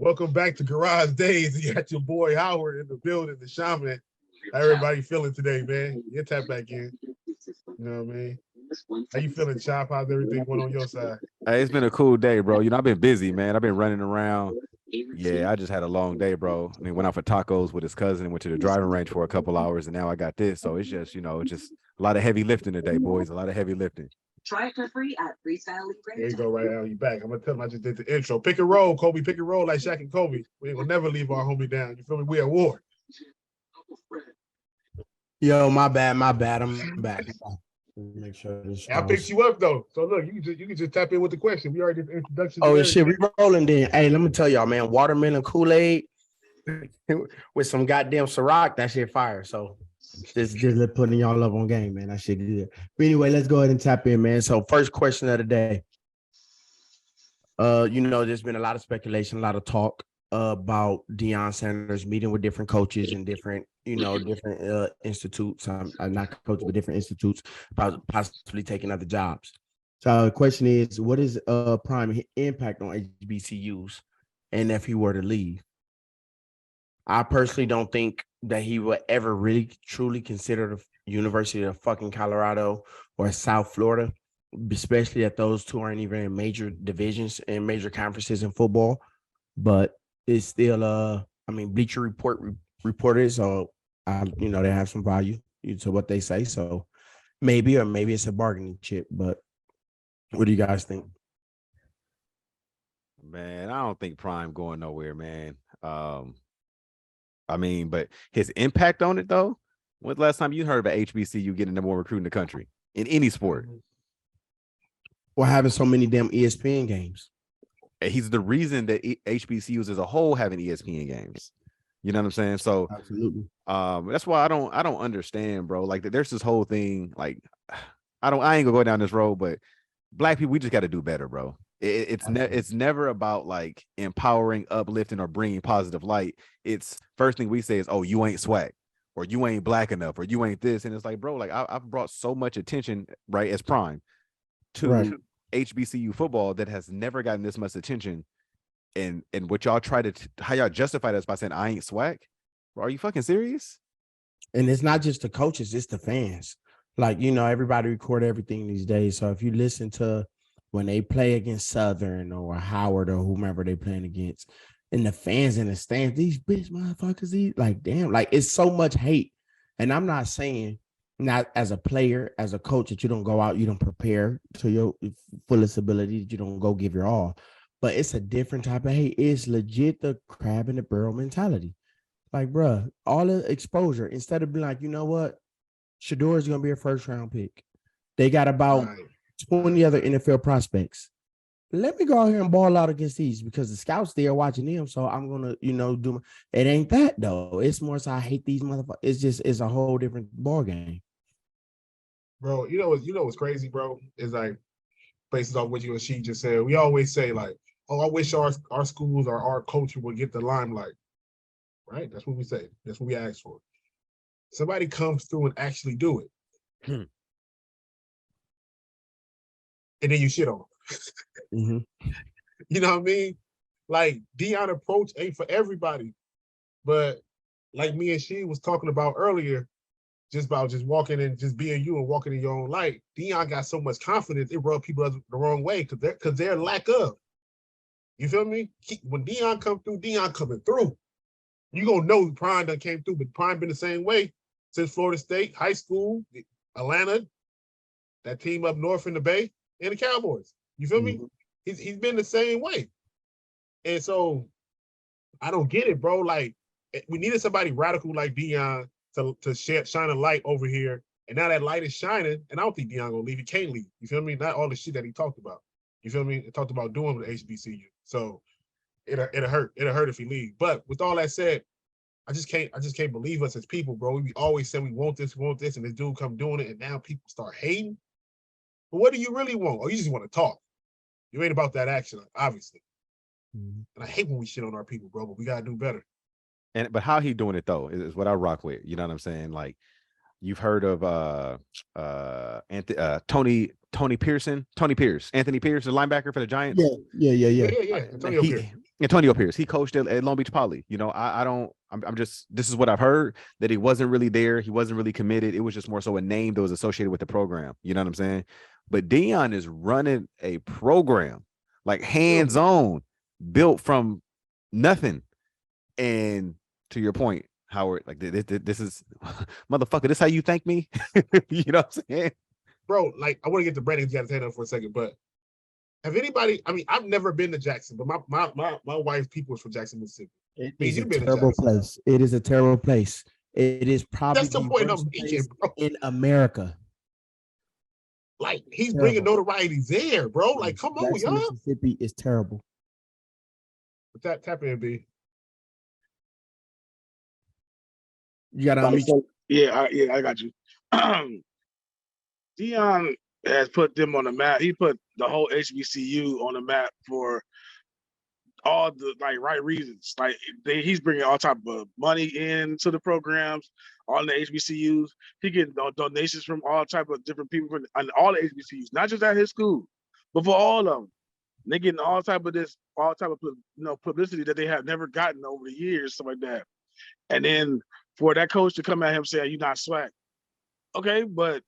Welcome back to Garage Days. You got your boy Howard in the building, the shaman. How everybody feeling today, man? You tap back in. You know what I mean? How you feeling, Chop? How's everything going on your side? Hey, it's been a cool day, bro. I've been busy, man. I've been running around. Yeah, I just had a long day, bro. I mean, went out for tacos with his cousin, went to the driving range for a couple hours, and now I got this. So it's just, just a lot of heavy lifting today, boys. A lot of heavy lifting. Try it for free at Freestyle There you go, right now. You back. I'm gonna tell him I just did the intro. Pick and roll, Kobe. Pick and roll like Shaq and Kobe. We ain't gonna never leave our homie down. You feel me? We at war. Yo, my bad. I'm back. Make sure this. I picked you up though. So look, you can just tap in with the question. We already did the introduction. Oh shit, we rolling then. Hey, let me tell y'all, man. Watermelon Kool-Aid with some goddamn Ciroc. That shit fire. So just putting y'all up on game, man. That shit good. But anyway, let's go ahead and tap in, man. So first question of the day. There's been a lot of speculation, a lot of talk about Deion Sanders meeting with different coaches and different institutes. I'm not coaches, but different institutes about possibly taking other jobs. So the question is, what is Prime impact on HBCUs, and if he were to leave? I personally don't think that he would ever really truly consider the University of fucking Colorado or South Florida, especially that those two aren't even in major divisions and major conferences in football. But it's still, Bleacher Report reported, so they have some value to what they say. So maybe it's a bargaining chip. But what do you guys think? Man, I don't think Prime going nowhere, man. But his impact on it though. When's the last time you heard about HBCU getting number one recruit in the country in any sport? Or having so many damn ESPN games. He's the reason that HBCUs as a whole having ESPN games. You know what I'm saying? So absolutely. That's why I don't understand, bro. Like there's this whole thing. Like I ain't gonna go down this road, but Black people, we just got to do better, bro. It's never about like empowering, uplifting, or bringing positive light. It's first thing we say is, oh, you ain't swag, or you ain't Black enough, or you ain't this. And it's like, bro, like I've brought so much attention, right, as Prime to HBCU football that has never gotten this much attention. And what y'all try to how y'all justify this by saying I ain't swag? Bro, are you fucking serious? And it's not just the coaches, it's the fans. Like, everybody record everything these days. So if you listen to when they play against Southern or Howard or whomever they playing against, and the fans in the stands, these bitch motherfuckers, these like, damn, like it's so much hate. And I'm not saying not as a player, as a coach, that you don't go out, you don't prepare to your fullest ability, that you don't go give your all. But it's a different type of hate. It's legit the crab in the barrel mentality. Like, bruh, all the exposure, instead of being like, you know what? Shador is going to be a first-round pick. They got about 20 other NFL prospects. Let me go out here and ball out against these because the scouts there watching them. So I'm going to, do it. Ain't that, though. It's more so I hate these motherfuckers. It's a whole different ball game. Bro, you know what's crazy, bro? Is like, based off what you and she just said, we always say, like, oh, I wish our schools or our culture would get the limelight. Right? That's what we say. That's what we ask for. Somebody comes through and actually do it. And then you shit on them. Mm-hmm. You know what I mean? Like, Deion approach ain't for everybody. But like me and she was talking about earlier, just walking and just being you and walking in your own light. Deion got so much confidence, it rubbed people the wrong way because they're lack of. You feel me? When Deion come through, Deion coming through. You gonna know Prime done came through, but Prime been the same way since Florida State, high school, Atlanta, that team up north in the Bay, and the Cowboys. You feel me? He's been the same way. And so I don't get it, bro. Like, we needed somebody radical like Deion to shine a light over here. And now that light is shining, and I don't think Deion gonna leave. He can't leave. You feel me? Not all the shit that he talked about. You feel me? He talked about doing with the HBCU. So it'll hurt. It'll hurt if he leave. But with all that said, I just can't believe us as people, bro. We always say we want this, and this dude come doing it, and now people start hating. But what do you really want? Or you just want to talk? You ain't about that action, obviously. And I hate when we shit on our people, bro, but we gotta do better. But how he doing it though is what I rock with. You know what I'm saying? Like, you've heard of Anthony Pierce, the linebacker for the Giants. Yeah. Antonio Pierce. Antonio Pierce, he coached at Long Beach Poly. You know, I'm just, this is what I've heard, that he wasn't really there. He wasn't really committed. It was just more so a name that was associated with the program. You know what I'm saying? But Dion is running a program, like hands-on, built from nothing. And to your point, Howard, like this is motherfucker, this how you thank me? You know what I'm saying? Bro, like, I want to get to Brandon, you got to hand up for a second, but have anybody, I mean, I've never been to Jackson, but my wife's people is from Jackson, Mississippi. It Man, is a you've been to terrible Jackson. place. It is a terrible place. It is probably That's the the point I'm worst making, place bro. in America. Like, he's bringing Terrible. notoriety there, bro. Like, come on, Jackson, y'all. Mississippi is terrible. But that tap in, B. You got to unmute. I got you. Dion has put them on the map. He put the whole HBCU on the map for all the right reasons. Like he's bringing all type of money into the programs, all the HBCUs. He getting donations from all type of different people from all the HBCUs, not just at his school, but for all of them. They getting all type of publicity that they have never gotten over the years, stuff like that. And then for that coach to come at him saying, "You're not swag." Okay, but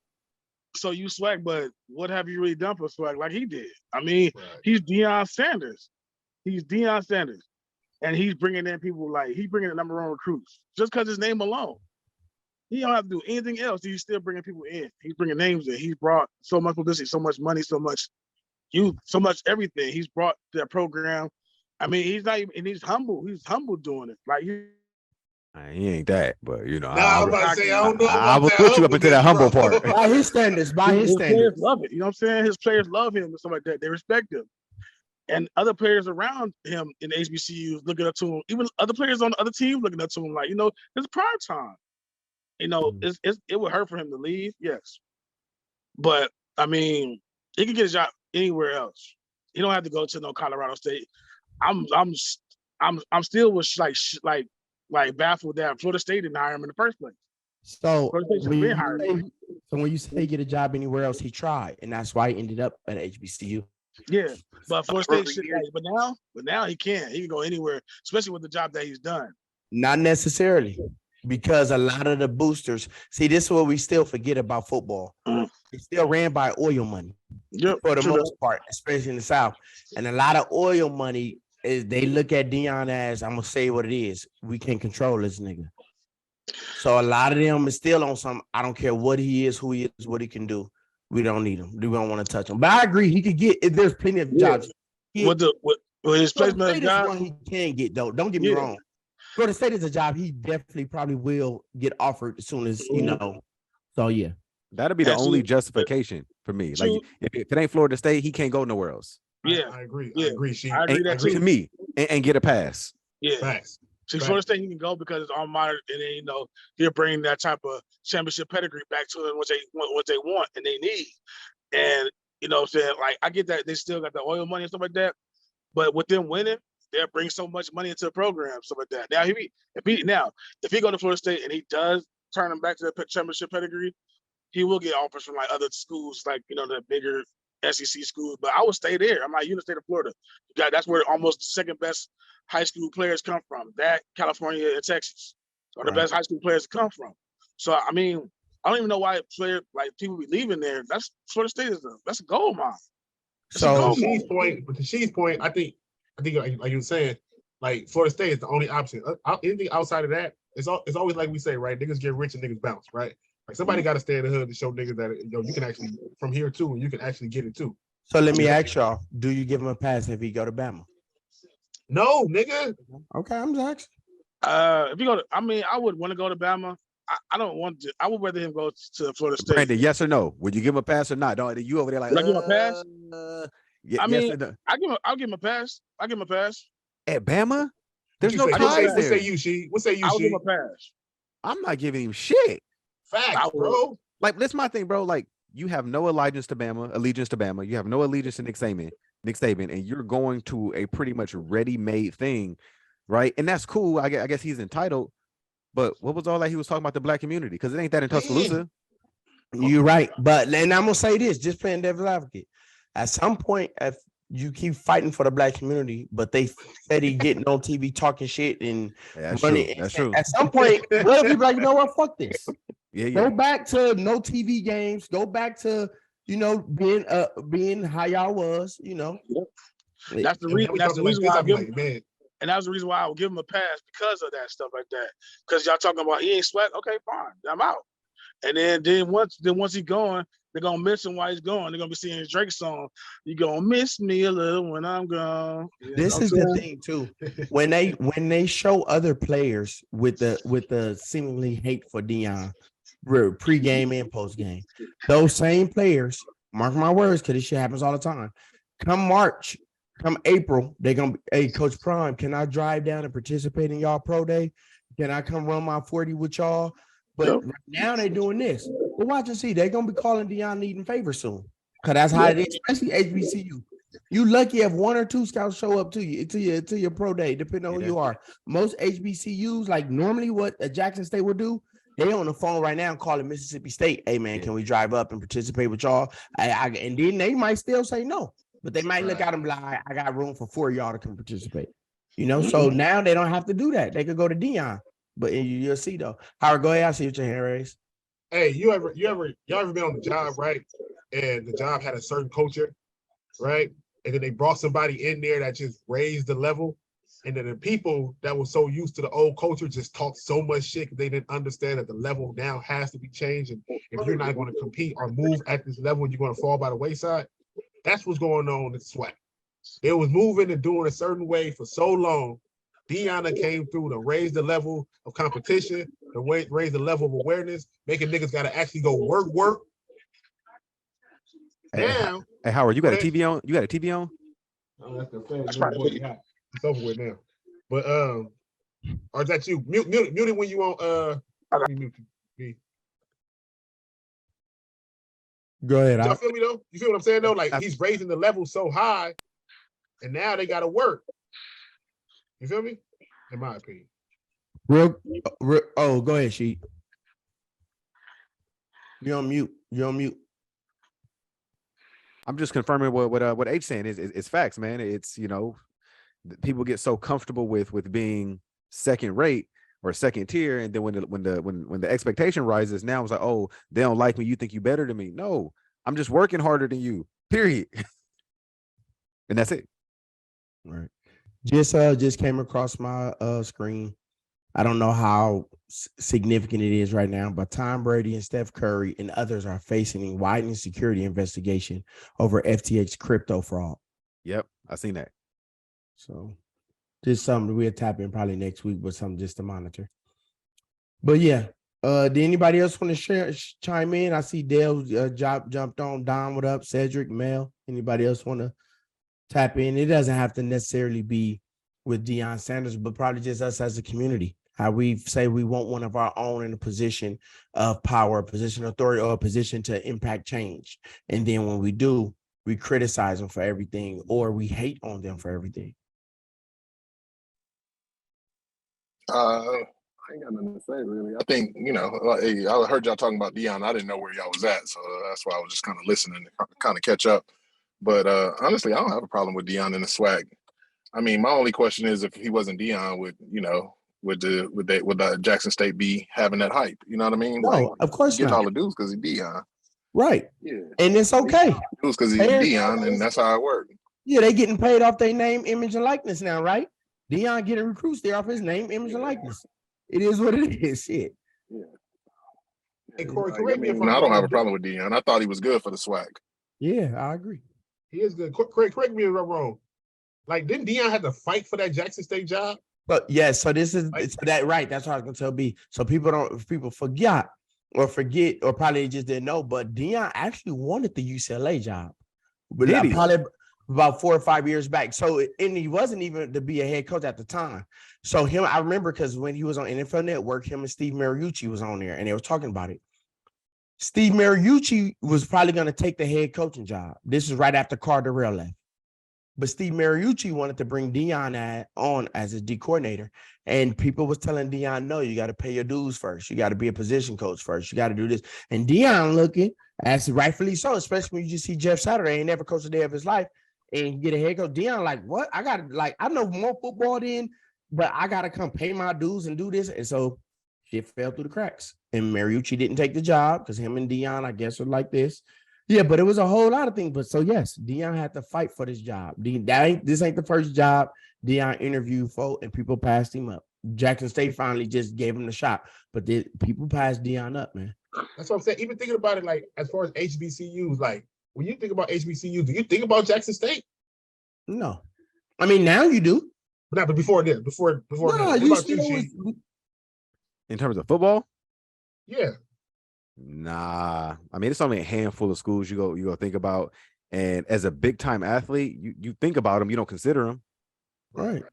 so you swag, but what have you really done for swag like he did? I mean, He's Deion Sanders. He's Deion Sanders. And he's bringing in people he's bringing the number one recruits just because his name alone. He don't have to do anything else. He's still bringing people in. He's bringing names in. He's brought so much publicity, so much money, so much youth, so much everything. He's brought that program. I mean, he's not even, and he's humble. He's humble doing it. Like He ain't that, but you know, I'm about to say, I don't know. I will put you up into that humble part. By his standards, his players love it. You know what I'm saying? His players love him and stuff like that. They respect him. And other players around him in the HBCUs looking up to him, even other players on the other team looking up to him, like, it's prime time. It would hurt for him to leave, yes. But I mean, he can get a job anywhere else. He don't have to go to no Colorado State. I'm still like baffled that Florida State didn't hire him in the first place. So when you say get a job anywhere else, he tried, and that's why he ended up at HBCU. Yeah, but Florida State but now he can. He can go anywhere, especially with the job that he's done. Not necessarily, because a lot of the boosters, see, this is what we still forget about football. It's still ran by oil money for the most part, especially in the South. And a lot of oil money is they look at Dion as, I'm gonna say what it is. We can't control this nigga. So a lot of them is still on some, I don't care what he is, who he is, what he can do. We don't need him. We don't want to touch him. But I agree, he could get, there's plenty of jobs. With his placement job, one he can get though. Don't get me wrong. Florida State is a job he definitely probably will get offered as soon as So yeah, that'll be the only justification for me. Like if it ain't Florida State, he can't go nowhere else. Yeah, I agree. Yeah. I agree. I agree that to me and get a pass. Yeah. Facts. See, Florida State he can go because it's alma mater, and then they're bringing that type of championship pedigree back to them, what they want and they need. And you know what I'm saying? Like I get that they still got the oil money and stuff like that, but with them winning, they'll bring so much money into the program, stuff like that. Now if he go to Florida State and he does turn him back to the championship pedigree, he will get offers from like other schools, like the bigger SEC schools. But I would stay there. I'm like, the state of Florida. That's where almost the second best high school players come from. That California and Texas are the best high school players to come from. So I mean, I don't even know why people be leaving there. That's Florida State that's a gold mine. So the She's point, I think like you were saying, like Florida State is the only option. Anything outside of that, it's always like we say, right? Niggas get rich and niggas bounce, right? Like somebody got to stay in the hood to show niggas that you can actually from here too, and you can actually get it too. So let me ask y'all: do you give him a pass if he go to Bama? No, nigga. Okay, I'm just asking. If you go to, I would want to go to Bama. I don't want to. I would rather him go to Florida State. Brandon, yes or no? Would you give him a pass or not? Don't you over there like? Would I give him a pass? Yes or no? I'll give him a pass. I'll give him a pass. At Bama, there's no ties there. What say you, She? What say you, She? I'll give him a pass. I'm not giving him shit. Facts, bro. Like that's my thing, bro. Like you have no allegiance to Bama. You have no allegiance to Nick Saban, and you're going to a pretty much ready-made thing, right? And that's cool. I guess he's entitled. But what was all that he was talking about the black community? Because it ain't that in Tuscaloosa. You're right. But and I'm gonna say this, just playing devil's advocate. At some point, if you keep fighting for the black community, but they steady getting on TV talking shit and That's running. true. That's true. At some point, what if people like, you know what? Fuck this. Yeah, Go yeah. back to no TV games. Go back to being how y'all was. That's the And reason. we That's the talking like reason this, why I I be give him, like, man, and that's the reason why I would give him a pass because of that stuff like that. Because y'all talking about he ain't sweat. Okay, fine, I'm out. And then once he's going, they're gonna miss him while he's going. They're gonna be singing Drake song. You gonna miss me a little when I'm gone. You This know is what I'm the saying? thing too. When they show other players with the seemingly hate for Dion, pre-game and post-game, those same players, mark my words, because this shit happens all the time. Come March, come April, they're gonna be, hey, Coach Prime, can I drive down and participate in y'all pro day? Can I come run my 40 with y'all? But Yep. right now they're doing this. But watch and see, they're gonna be calling Dion needing favors soon. Cause that's how it is, especially HBCU. You lucky if one or two scouts show up to your pro day, depending on who you are. Most HBCUs, like normally what a Jackson State would do, they on the phone right now calling Mississippi State. Hey man, can we drive up and participate with y'all? And then they might still say no, but they might look Right. at them like, I got room for 4 of y'all to come participate. So now they don't have to do that. They could go to Dion, but you'll see though. Howard, go ahead. I see what your hand raised. hey, y'all ever been on the job, right? And the job had a certain culture, right? And then they brought somebody in there that just raised the level. And then the people that were so used to the old culture just talked so much shit because they didn't understand that the level now has to be changed. And if you're not going to compete or move at this level, you're going to fall by the wayside. That's what's going on in SWAC. It was moving and doing a certain way for so long. Deanna came through to raise the level of competition, to raise the level of awareness, making niggas got to actually go work. Now, Hey, Howard, you got a Go ahead. TV on? You got a TV on? oh, that's the fan. That's right. It's over with now. But or is that you? Mute it when you on let me mute you. Go ahead. Y'all feel me though? You feel what I'm saying though? Like he's raising the level so high, and now they gotta work. You feel me? In my opinion. Oh, go ahead, Sheet. You're on mute. I'm just confirming what H saying is facts, man. It's people get so comfortable with being second rate or second tier, and then when the expectation rises, now it's like, oh, they don't like me. You think you better than me? No, I'm just working harder than you. Period. And that's it. Right. Just came across my screen. I don't know how significant it is right now, but Tom Brady and Steph Curry and others are facing widening security investigation over FTX crypto fraud. Yep, I seen that. So just something we'll tap in probably next week, but something just to monitor. But yeah, did anybody else want to chime in? I see Dale jumped on. Don, what up? Cedric, Mel. Anybody else want to tap in? It doesn't have to necessarily be with Deion Sanders, but probably just us as a community. How we say we want one of our own in a position of power, a position of authority, or a position to impact change. And then when we do, we criticize them for everything, or we hate on them for everything. I ain't got nothing to say really. I think I heard y'all talking about Deion. I didn't know where y'all was at, so that's why I was just kind of listening to kind of catch up. But honestly, I don't have a problem with Deion in the swag. I mean, my only question is if he wasn't Deion, would the Jackson State be having that hype? You know what I mean? No, like, of course getting not. all the dudes because he's Deion. Right. Yeah, and it's okay. dudes because he's Deion, and that's how it works. Yeah, they getting paid off their name, image, and likeness now, right? Deion getting recruits there off his name, image, and likeness. It is what it is. Shit. Yeah. Hey, Corey, Like, correct me if I'm I don't have a wrong. problem with Deion. I thought he was good for the swag. Yeah, I agree. He is good. Correct me if I'm wrong. Like, didn't Deion have to fight for that Jackson State job? But yeah, so this is that right. That's what I was gonna tell B. So people forget or probably just didn't know. But Deion actually wanted the UCLA job. But Did he? probably about 4 or 5 years back. So and he wasn't even to be a head coach at the time. So I remember because when he was on NFL Network, him and Steve Mariucci was on there and they were talking about it. Steve Mariucci was probably going to take the head coaching job. This is right after Carter left. But Steve Mariucci wanted to bring Deion on as his D coordinator. And people was telling Deion, no, you got to pay your dues first. You got to be a position coach first. You got to do this. And Deion looking, as rightfully so, especially when you just see Jeff Saturday, ain't never coached a day of his life. and get a head coach. Dion, like, what? I know more football than, but I gotta come pay my dues and do this. And so shit fell through the cracks. And Mariucci didn't take the job because him and Dion, I guess, are like this. Yeah, but it was a whole lot of things. But so yes, Dion had to fight for this job. This ain't the first job Dion interviewed for, and people passed him up. Jackson State finally just gave him the shot, but people passed Dion up, man. That's what I'm saying. Even thinking about it, like as far as HBCUs, like when you think about HBCUs, do you think about Jackson State? No, I mean now you do. But before then, before No, then. What you about still you, G? In terms of football, Yeah. nah. I mean, it's only a handful of schools you go think about. And as a big time athlete, you think about them, you don't consider them. Right.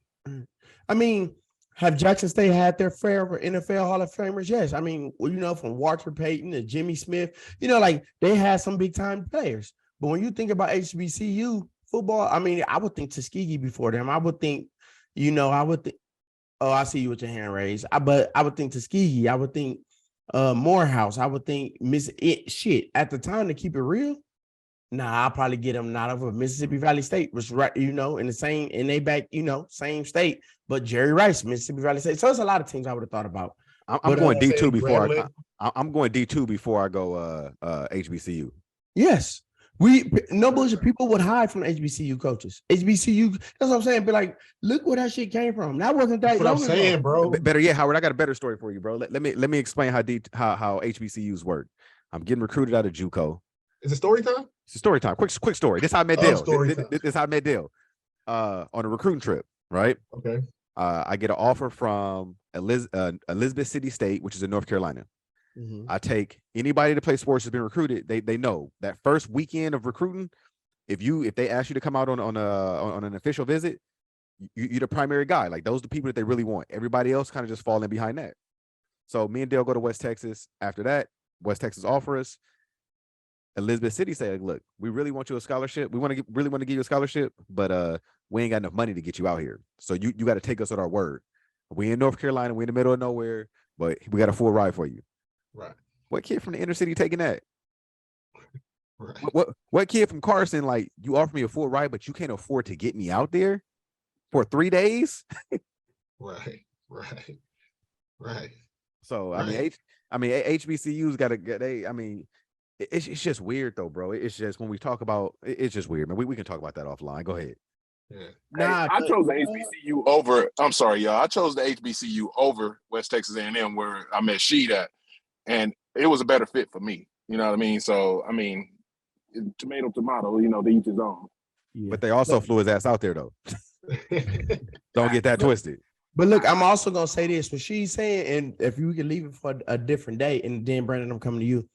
I mean, have Jackson State had their fair of NFL Hall of Famers? Yes. I mean, from Walter Payton to Jimmy Smith, like they had some big time players. But when you think about HBCU football, I mean, I would think Tuskegee before them. I would think, oh, I see you with your hand raised. But I would think Tuskegee. I would think Morehouse. I would think at the time, to keep it real. Nah, I'll probably get them not over Mississippi Valley State, which right, in the same, and they back, same state, but Jerry Rice, Mississippi Valley State. So there's a lot of teams I would have thought about. I'm going D2 before I'm going D2 before I go HBCU. Yes. No bullshit. People would hide from HBCU coaches. HBCU, that's what I'm saying. But like, look where that shit came from. That wasn't that. That's what I'm saying, bro. Better yet, Howard, I got a better story for you, bro. Let me explain how HBCUs work. I'm getting recruited out of JUCO. Is it story time? It's a story time. Quick story. This is how I met Dale. This is how I met Dale. On a recruiting trip, right? Okay. I get an offer from Elizabeth City State, which is in North Carolina. Mm-hmm. I take anybody to play sports has been recruited. They know that first weekend of recruiting, if they ask you to come out on an official visit, you're the primary guy. Like those are the people that they really want. Everybody else kind of just fall in behind that. So me and Dale go to West Texas. After that, West Texas offer us. Elizabeth City say, look, we really want you a scholarship. We really want to give you a scholarship, but we ain't got enough money to get you out here. So you got to take us at our word. We in North Carolina, we in the middle of nowhere, but we got a full ride for you. Right. What kid from the inner city taking that? Right. What kid from Carson, like, you offer me a full ride, but you can't afford to get me out there for 3 days? Right. So Right. HBCUs got to get it's just weird though, bro. It's just when we talk about it's just weird, man. We can talk about that offline. Go ahead. Yeah. I chose the HBCU over. I'm sorry, y'all. I chose the HBCU over West Texas A&M, where I met Sheed at, and it was a better fit for me. You know what I mean? So I mean, tomato, they each his own. Yeah. But they also flew his ass out there though. Don't get that twisted. But look, I'm also gonna say this: what she's saying, and if we can leave it for a different day, and then Brandon, I'm coming to you.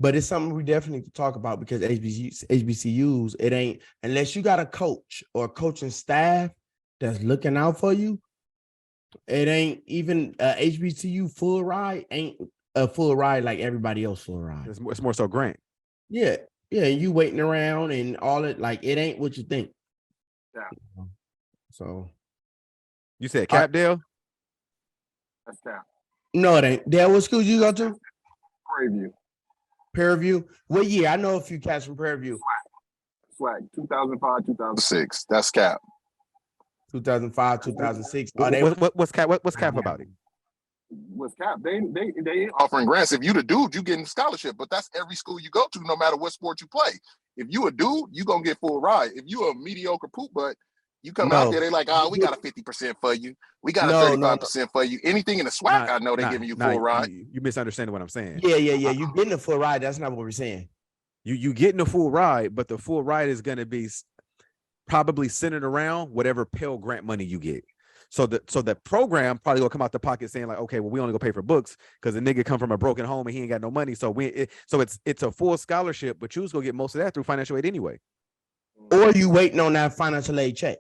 But it's something we definitely need to talk about because HBCUs, it ain't, unless you got a coach or a coaching staff that's looking out for you, it ain't even a HBCU full ride, ain't a full ride like everybody else full ride. It's more so Grant. Yeah. You waiting around and all it, like, it ain't what you think. Yeah. So. You said Capdale? That's Cap. No, it ain't. Dale, what school you go to? Prairie View. What year? I know a few cats from Prairie View. Swag. 2005, 2006. That's Cap. 2005, 2006. What's Cap about it? What's Cap? They offering grants. If you the dude, you getting scholarship. But that's every school you go to, no matter what sport you play. If you a dude, you gonna get full ride. If you a mediocre poop butt, you come out there, they like, we got a 50% for you. We got a 35% for you. Anything in the swag, I know they giving you full ride. You misunderstanding what I'm saying. Yeah. You getting a full ride. That's not what we're saying. You getting a full ride, but the full ride is going to be probably centered around whatever Pell Grant money you get. So the program probably gonna come out the pocket saying like, okay, well, we only gonna pay for books because the nigga come from a broken home and he ain't got no money. So it's a full scholarship, but you was gonna get most of that through financial aid anyway. Or you waiting on that financial aid check.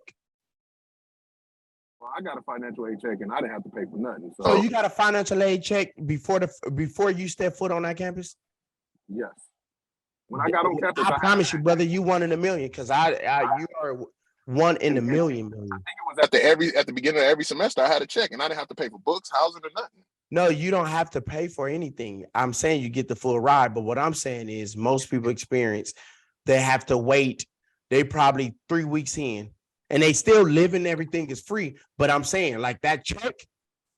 Well, I got a financial aid check and I didn't have to pay for nothing. So you got a financial aid check before you step foot on that campus? Yes. When I got on campus, I promise you, brother, you 1 in a million because you are 1 in a million. I think it was at the beginning of every semester I had a check and I didn't have to pay for books, housing, or nothing. No, you don't have to pay for anything. I'm saying you get the full ride, but what I'm saying is most people experience they have to wait they probably 3 weeks in, and they still living. Everything is free. But I'm saying, like, that check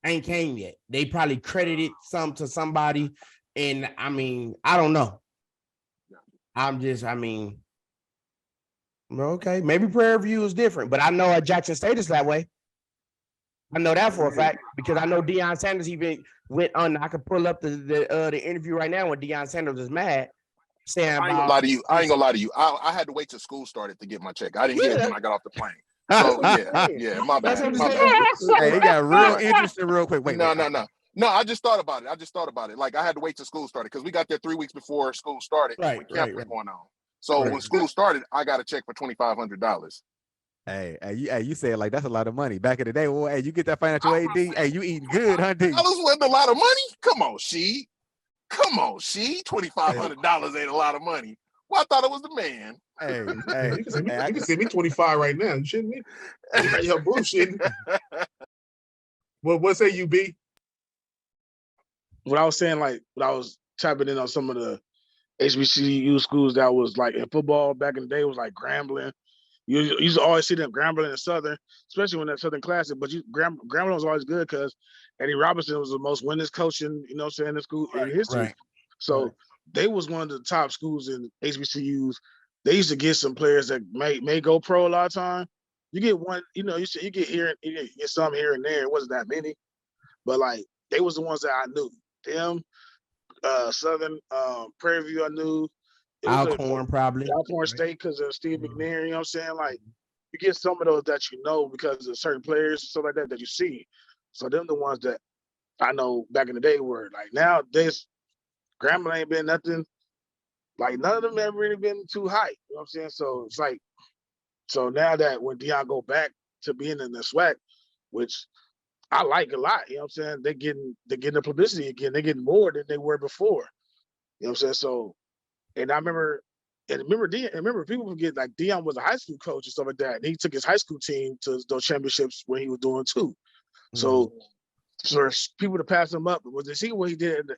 ain't came yet. They probably credited some to somebody, and I mean, I don't know. Okay, maybe Prairie View is different, but I know at Jackson State is that way. I know that for a fact because I know Deion Sanders even went on. I could pull up the interview right now when Deion Sanders is mad, saying I ain't about. gonna lie to you. I ain't gonna lie to you. I had to wait till school started to get my check. I didn't get it when I got off the plane. So yeah, my That's bad. what My I'm bad. saying. Hey, he got real interesting real quick. Wait, No. No, I just thought about it. Like I had to wait till school started because we got there 3 weeks before school started when camp was going on. So when school started, I got a check for $2,500. Hey, you say it like that's a lot of money. Back in the day, well, hey, you get that financial aid, D. Hey, you eating good, huh, D? That wasn't a lot of money. Come on, she. $2,500 ain't a lot of money. Well, I thought it was the man. Hey, you can send me 25 right now. You shouldn't me? You're bullshitting. Well, what say you, B? What I was saying, like, when I was tapping in on some of the HBCU schools that was like in football back in the day was like Grambling. You used to always see them Grambling and Southern, especially when that Southern Classic. But Grambling was always good because Eddie Robinson was the most winningest coach in, you know what I'm saying, in school in history. Right. So they was one of the top schools in HBCUs. They used to get some players that may go pro a lot of time. You get one, you get here, you get some here and there. It wasn't that many, but like they was the ones that I knew. Them, Southern, Prairie View, I knew. It was Alcorn probably. Alcorn State because of Steve McNair. You know what I'm saying? like you get some of those that you know because of certain players and stuff like that you see. So them the ones that I know back in the day were like now this Grambling ain't been nothing. Like none of them have really been too high. You know what I'm saying? So it's like so now that when Deion go back to being in the SWAC, which I like a lot, you know what I'm saying? They're getting the publicity again. They're getting more than they were before. You know what I'm saying? So and I remember people forget like Deion was a high school coach and stuff like that. And he took his high school team to those championships when he was doing too. So for people to pass him up, was to see what he did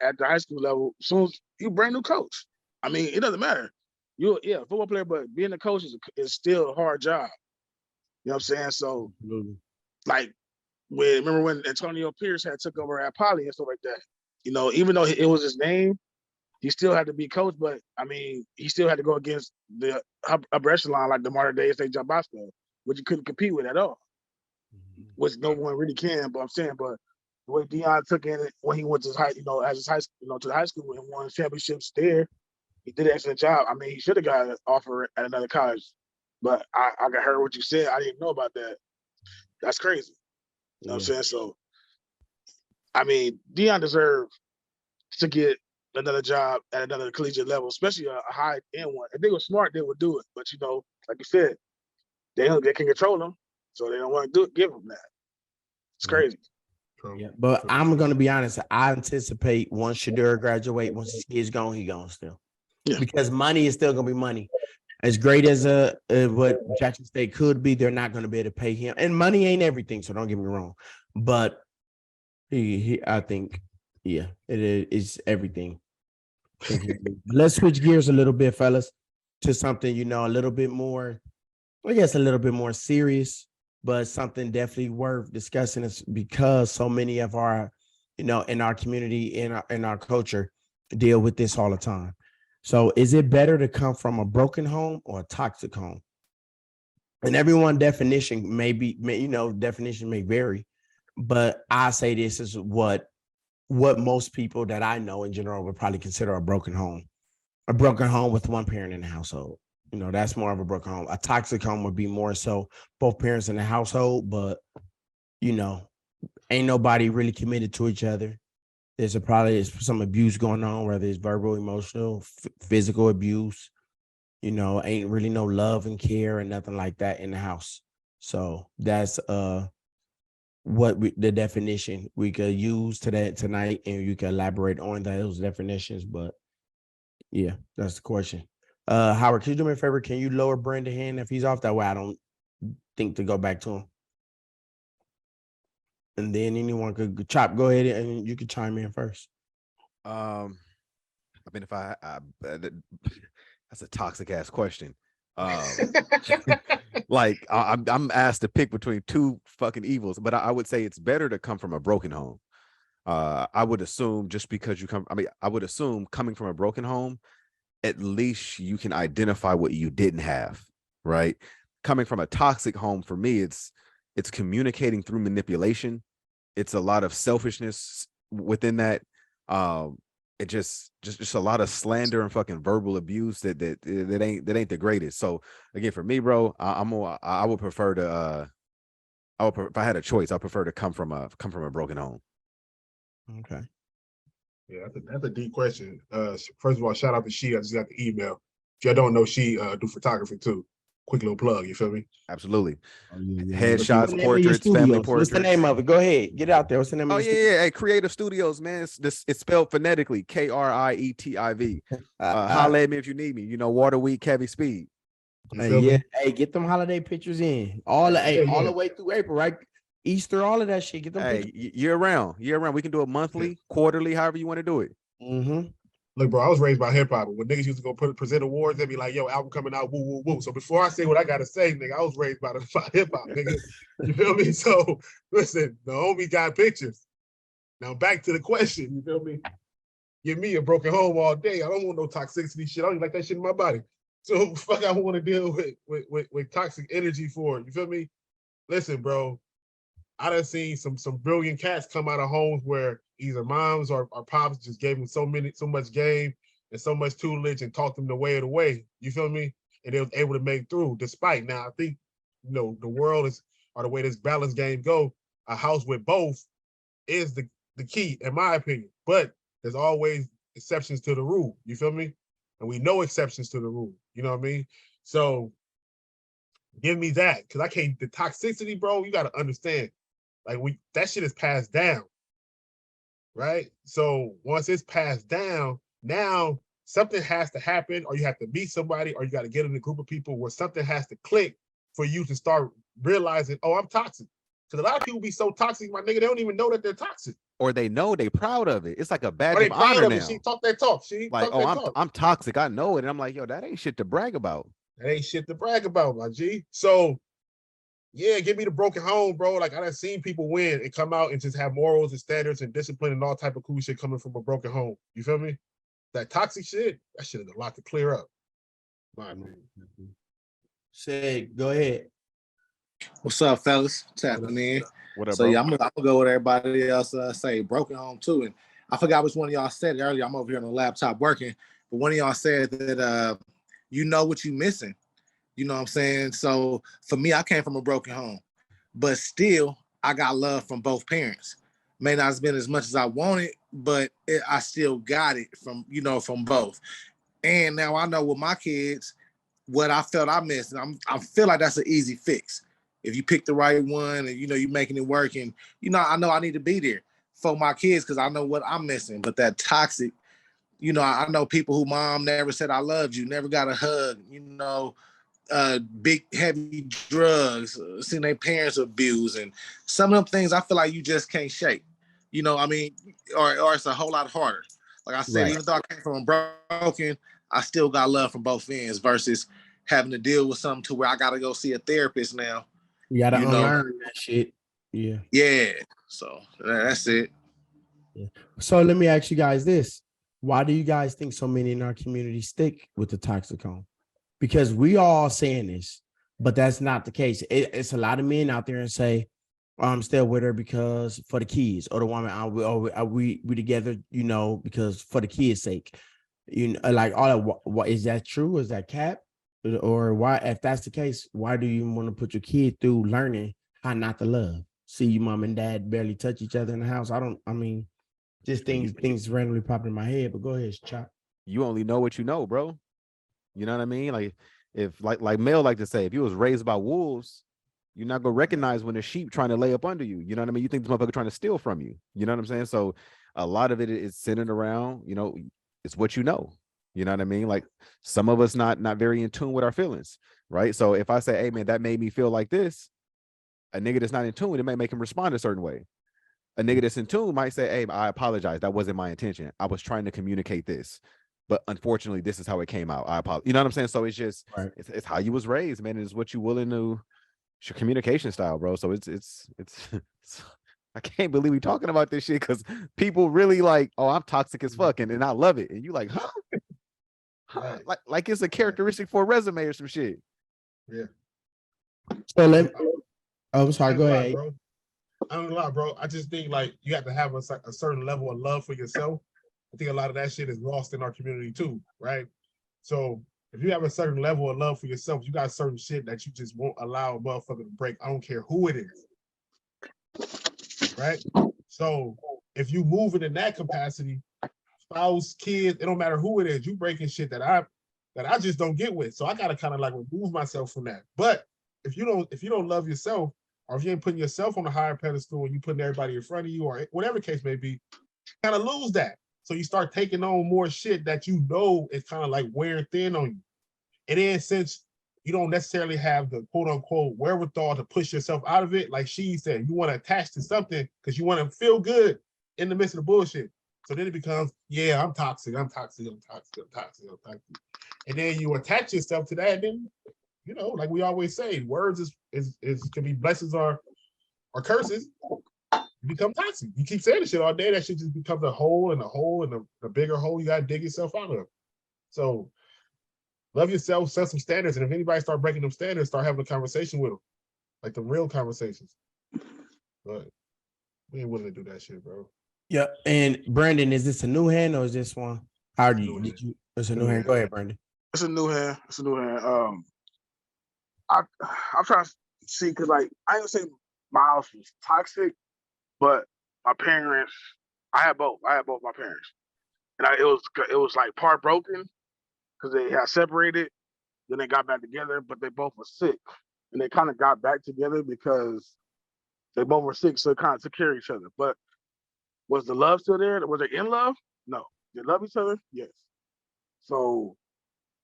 at the high school level, soon as you brand new coach. I mean, it doesn't matter. You're a football player, but being a coach is still a hard job. You know what I'm saying? So like remember when Antonio Pierce had took over at Poly and stuff like that. You know, even though it was his name, he still had to be coached, but I mean, he still had to go against the upper echelon like the modern day State John Bosco, which you couldn't compete with at all. Which no one really can, but I'm saying, but the way Deion took in it when he went to his high, as his high, to the high school and won championships there, he did an excellent job. I mean, he should have got an offer at another college, but I heard what you said. I didn't know about that. That's crazy. You know what I'm saying? So, I mean, Deion deserved to get another job at another collegiate level, especially a high end one. If they were smart, they would do it. But like you said, they can control them, so they don't want to do it. Give them that. It's crazy. Yeah, but I'm gonna be honest. I anticipate once Shadur graduate, once his kid's gone, he gone still. Yeah. Because money is still gonna be money. As great as what Jackson State could be, they're not gonna be able to pay him. And money ain't everything, so don't get me wrong. But I think, yeah, it is everything. Let's switch gears a little bit, fellas, to something a little bit more, I guess, a little bit more serious, but something definitely worth discussing is because so many of our, in our community, in our culture, deal with this all the time. So is it better to come from a broken home or a toxic home? And everyone definition definition may vary, but I say this is what most people that I know in general would probably consider a broken home. A broken home with one parent in the household. That's more of a broken home. A toxic home would be more so both parents in the household, but, ain't nobody really committed to each other. There's probably some abuse going on, whether it's verbal, emotional, physical abuse. Ain't really no love and care and nothing like that in the house. So that's the definition we could use tonight, and you can elaborate on those definitions. But yeah, that's the question. Howard, can you do me a favor? Can you lower Brandon hand if he's off? That way I don't think to go back to him. And then anyone could go ahead and you could chime in first. I mean, if that's a toxic ass question. Um, like I'm asked to pick between two fucking evils, but I would say it's better to come from a broken home. I would assume just because I would assume coming from a broken home, at least you can identify what you didn't have, right? Coming from a toxic home, for me, it's communicating through manipulation. It's a lot of selfishness within that. It just a lot of slander and fucking verbal abuse that ain't the greatest. So again, for me, bro, I would prefer to if I had a choice, I prefer to come from a broken home. Okay. Yeah, that's a deep question. First of all, shout out to She. I just got the email. If y'all don't know, She do photography too. Quick little plug, you feel me? Absolutely. Oh, yeah. Headshots, What's the name of your portraits, family studios? portraits. What's the name of it? Go ahead, get it out there. What's the name Oh of yeah, your yeah. Hey, Creative Studios, man. It's spelled phonetically, Krietiv. Holla at me if you need me. You know, Water Week, Heavy Speed. You feel yeah. me? Hey, get them holiday pictures in. All the way through April, right? Easter, all of that shit. Get them pictures. Year round. We can do it monthly, quarterly, however you want to do it. Mm-hmm. Look, bro, I was raised by hip hop. When niggas used to go present awards, they'd be like, "Yo, album coming out, woo, woo, woo." So before I say what I gotta say, nigga, I was raised by hip hop, nigga. You feel me? So listen, the homie got pictures. Now back to the question. You feel me? Give me a broken home all day. I don't want no toxicity shit. I don't even like that shit in my body. So fuck, I want to deal with toxic energy for it. You feel me? Listen, bro. I done seen some brilliant cats come out of homes where either moms or pops just gave them so much game and so much tutelage and taught them the way of the way. You feel me? And they was able to make through despite. Now I think, you know, the world is, or the way this balance game go, a house with both is the key, in my opinion. But there's always exceptions to the rule. You feel me? And we know exceptions to the rule. You know what I mean? So give me that. Cause I can't, the toxicity, bro, you gotta understand. Like that shit is passed down, right? So once it's passed down, now something has to happen, or you have to meet somebody, or you got to get in a group of people where something has to click for you to start realizing, oh, I'm toxic. Because a lot of people be so toxic, my nigga, they don't even know that they're toxic. Or they know they proud of it. It's like a badge Or they of proud honor of now. it. She talk that talk. She like, talk oh, that talk. I'm toxic. I know it. And I'm like, yo, that ain't shit to brag about. That ain't shit to brag about, my G. So yeah, give me the broken home, bro. Like I done seen people win and come out and just have morals and standards and discipline and all type of cool shit coming from a broken home. You feel me? That toxic shit, that shit is a lot to clear up. My opinion. Say, go ahead. What's up, fellas? What's happening in? What up, So bro? yeah, I'm gonna go with everybody else. Say broken home too, and I forgot which one of y'all said it earlier. I'm over here on the laptop working, but one of y'all said that you know what you missing. You know what I'm saying? So for me, I came from a broken home, but still I got love from both parents. May not have been as much as I wanted, but I still got it from from both. And now I know with my kids what I felt I missed, and I feel like that's an easy fix. If you pick the right one and you're making it work, and I know I need to be there for my kids because I know what I'm missing. But that toxic, I know people who mom never said I loved you, never got a hug, big heavy drugs, seeing their parents abuse, and some of them things I feel like you just can't shake. I mean, or it's a whole lot harder. Like I said, even though I came from broken, I still got love from both ends versus having to deal with something to where I gotta go see a therapist now. You gotta unlearn that shit. Yeah. Yeah. So that's it. Yeah. So let me ask you guys this. Why do you guys think so many in our community stick with the toxic home? Because we all saying this, but that's not the case. It's a lot of men out there and say, I'm still with her because for the kids, or the woman, we together, because for the kids' sake. Like all that. What is that true? Is that cap? Or why, if that's the case, why do you want to put your kid through learning how not to love? See your mom and dad barely touch each other in the house. Just things randomly pop in my head, but go ahead, Chop. You only know what you know, bro. You know what I mean? Like if like Mel like to say, if you was raised by wolves, you're not gonna recognize when a sheep trying to lay up under you. You know what I mean? You think this motherfucker trying to steal from you. You know what I'm saying? So a lot of it is centered around, it's what you know. You know what I mean? Like some of us not very in tune with our feelings, right? So if I say, hey man, that made me feel like this, a nigga that's not in tune, it may make him respond a certain way. A nigga that's in tune might say, hey, I apologize. That wasn't my intention. I was trying to communicate this. but unfortunately, this is how it came out. I apologize. You know what I'm saying? So it's just Right. it's how you was raised, man. It's what you willing to. It's your communication style, bro. So it's I can't believe we talking about this shit because people really like, oh, I'm toxic as fuck, and I love it. And you like, huh? Right. Like it's a characteristic for a resume or some shit. Yeah. So I'm sorry. Go ahead. Bro. I don't lie, bro. I just think like you have to have a certain level of love for yourself. I think a lot of that shit is lost in our community too, right? So if you have a certain level of love for yourself, you got certain shit that you just won't allow a motherfucker to break. I don't care who it is, right? So if you move it in that capacity, spouse, kids, it don't matter who it is, you breaking shit that I just don't get with. So I gotta kind of like remove myself from that. But if you don't love yourself, or if you ain't putting yourself on a higher pedestal and you putting everybody in front of you, or whatever case may be, kind of lose that. So you start taking on more shit that you know is kind of like wearing thin on you. And then since you don't necessarily have the quote unquote wherewithal to push yourself out of it, like she said, you want to attach to something because you want to feel good in the midst of the bullshit. So then it becomes, yeah, I'm toxic. And then you attach yourself to that, and then, you know, like we always say, words is can be blessings or curses. You become toxic. You keep saying the shit all day, that shit just becomes a hole and a bigger hole you gotta dig yourself out of. So love yourself, set some standards, and if anybody start breaking them standards, start having a conversation with them, like the real conversations. But we ain't willing to do that shit, bro. Yeah. And Brandon, is this a new hand or is this one? How do you? It's a new hand. Go ahead, Brandon. It's a new hand. I'm trying to see because like I didn't say my house was toxic, but my parents, I had both my parents, and it was like part broken because they had separated, then they got back together, but they both were sick, and they kind of got back together because they both were sick, so they kind of took care of each other. But was the love still there? Was they in love? No. They love each other? Yes. So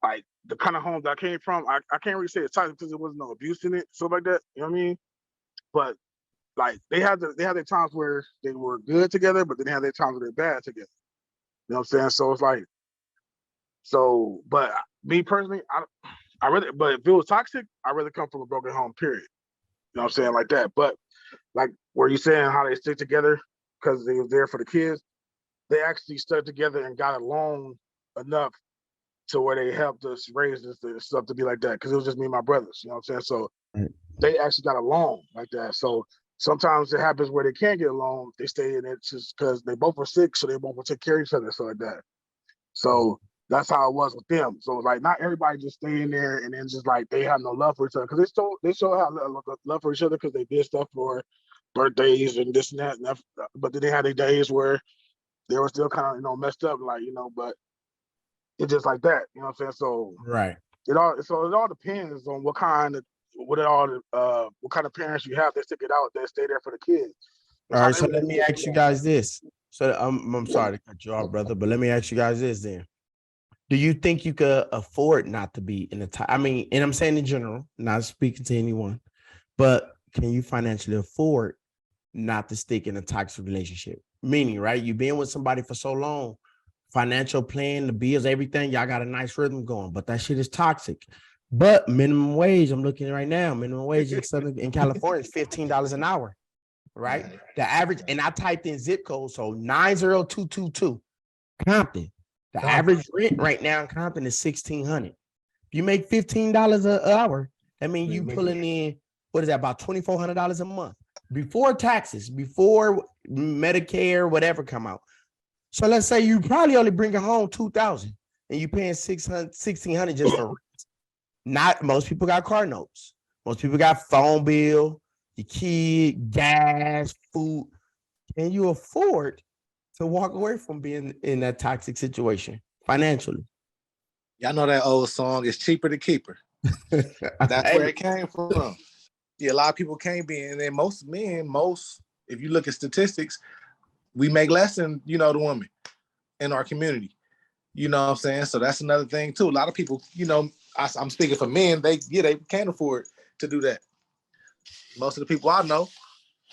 like the kind of home that I came from, I can't really say it's toxic because there wasn't no abuse in it, stuff like that. You know what I mean? But like they had their times where they were good together, but then they had their times where they're bad together. You know what I'm saying? So it's like, but me personally, I rather, but if it was toxic, I'd rather come from a broken home, period. You know what I'm saying? Like that. But like were you saying how they stick together because they were there for the kids? They actually stuck together and got along enough to where they helped us raise this stuff to be like that, because it was just me and my brothers, you know what I'm saying? So they actually got along like that. So sometimes it happens where they can't get along, they stay in it just because they both were sick, so they both would take care of each other, so like that. So that's how it was with them. So like not everybody just stay in there and then just like they have no love for each other, because they still have love for each other because they did stuff for birthdays and this and that, but then they had their days where they were still kind of, you know, messed up, like, you know, but it's just like that, you know what I'm saying? So right. It all depends on what kind of parents you have that stick it out, that stay there for the kids. All right, so let me ask you guys this. So I'm sorry to cut you off, brother, but let me ask you guys this then. Do you think you could afford not to be in the I mean, and I'm saying in general, not speaking to anyone, but can you financially afford not to stick in a toxic relationship? Meaning, right, you've been with somebody for so long, financial plan, the bills, everything, y'all got a nice rhythm going, but that shit is toxic. But minimum wage, I'm looking right now, minimum wage in California is $15 an hour, right? The average, and I typed in zip code, so 90222, Compton. The average rent right now in Compton is $1,600. If you make $15 an hour, that means you pulling in, what is that, about $2,400 a month before taxes, before Medicare, whatever come out. So let's say you probably only bring it home $2,000 and you paying $1,600 just for rent. Not most people got car notes. Most people got phone bill, your kid, gas, food. Can you afford to walk away from being in that toxic situation financially? Y'all know that old song, "It's cheaper to keep her." That's where it came from. Yeah, a lot of people can't be, and then most men, if you look at statistics, we make less than, you know, the woman in our community. You know what I'm saying? So that's another thing too. A lot of people, you know, I'm speaking for men, they can't afford to do that. Most of the people I know,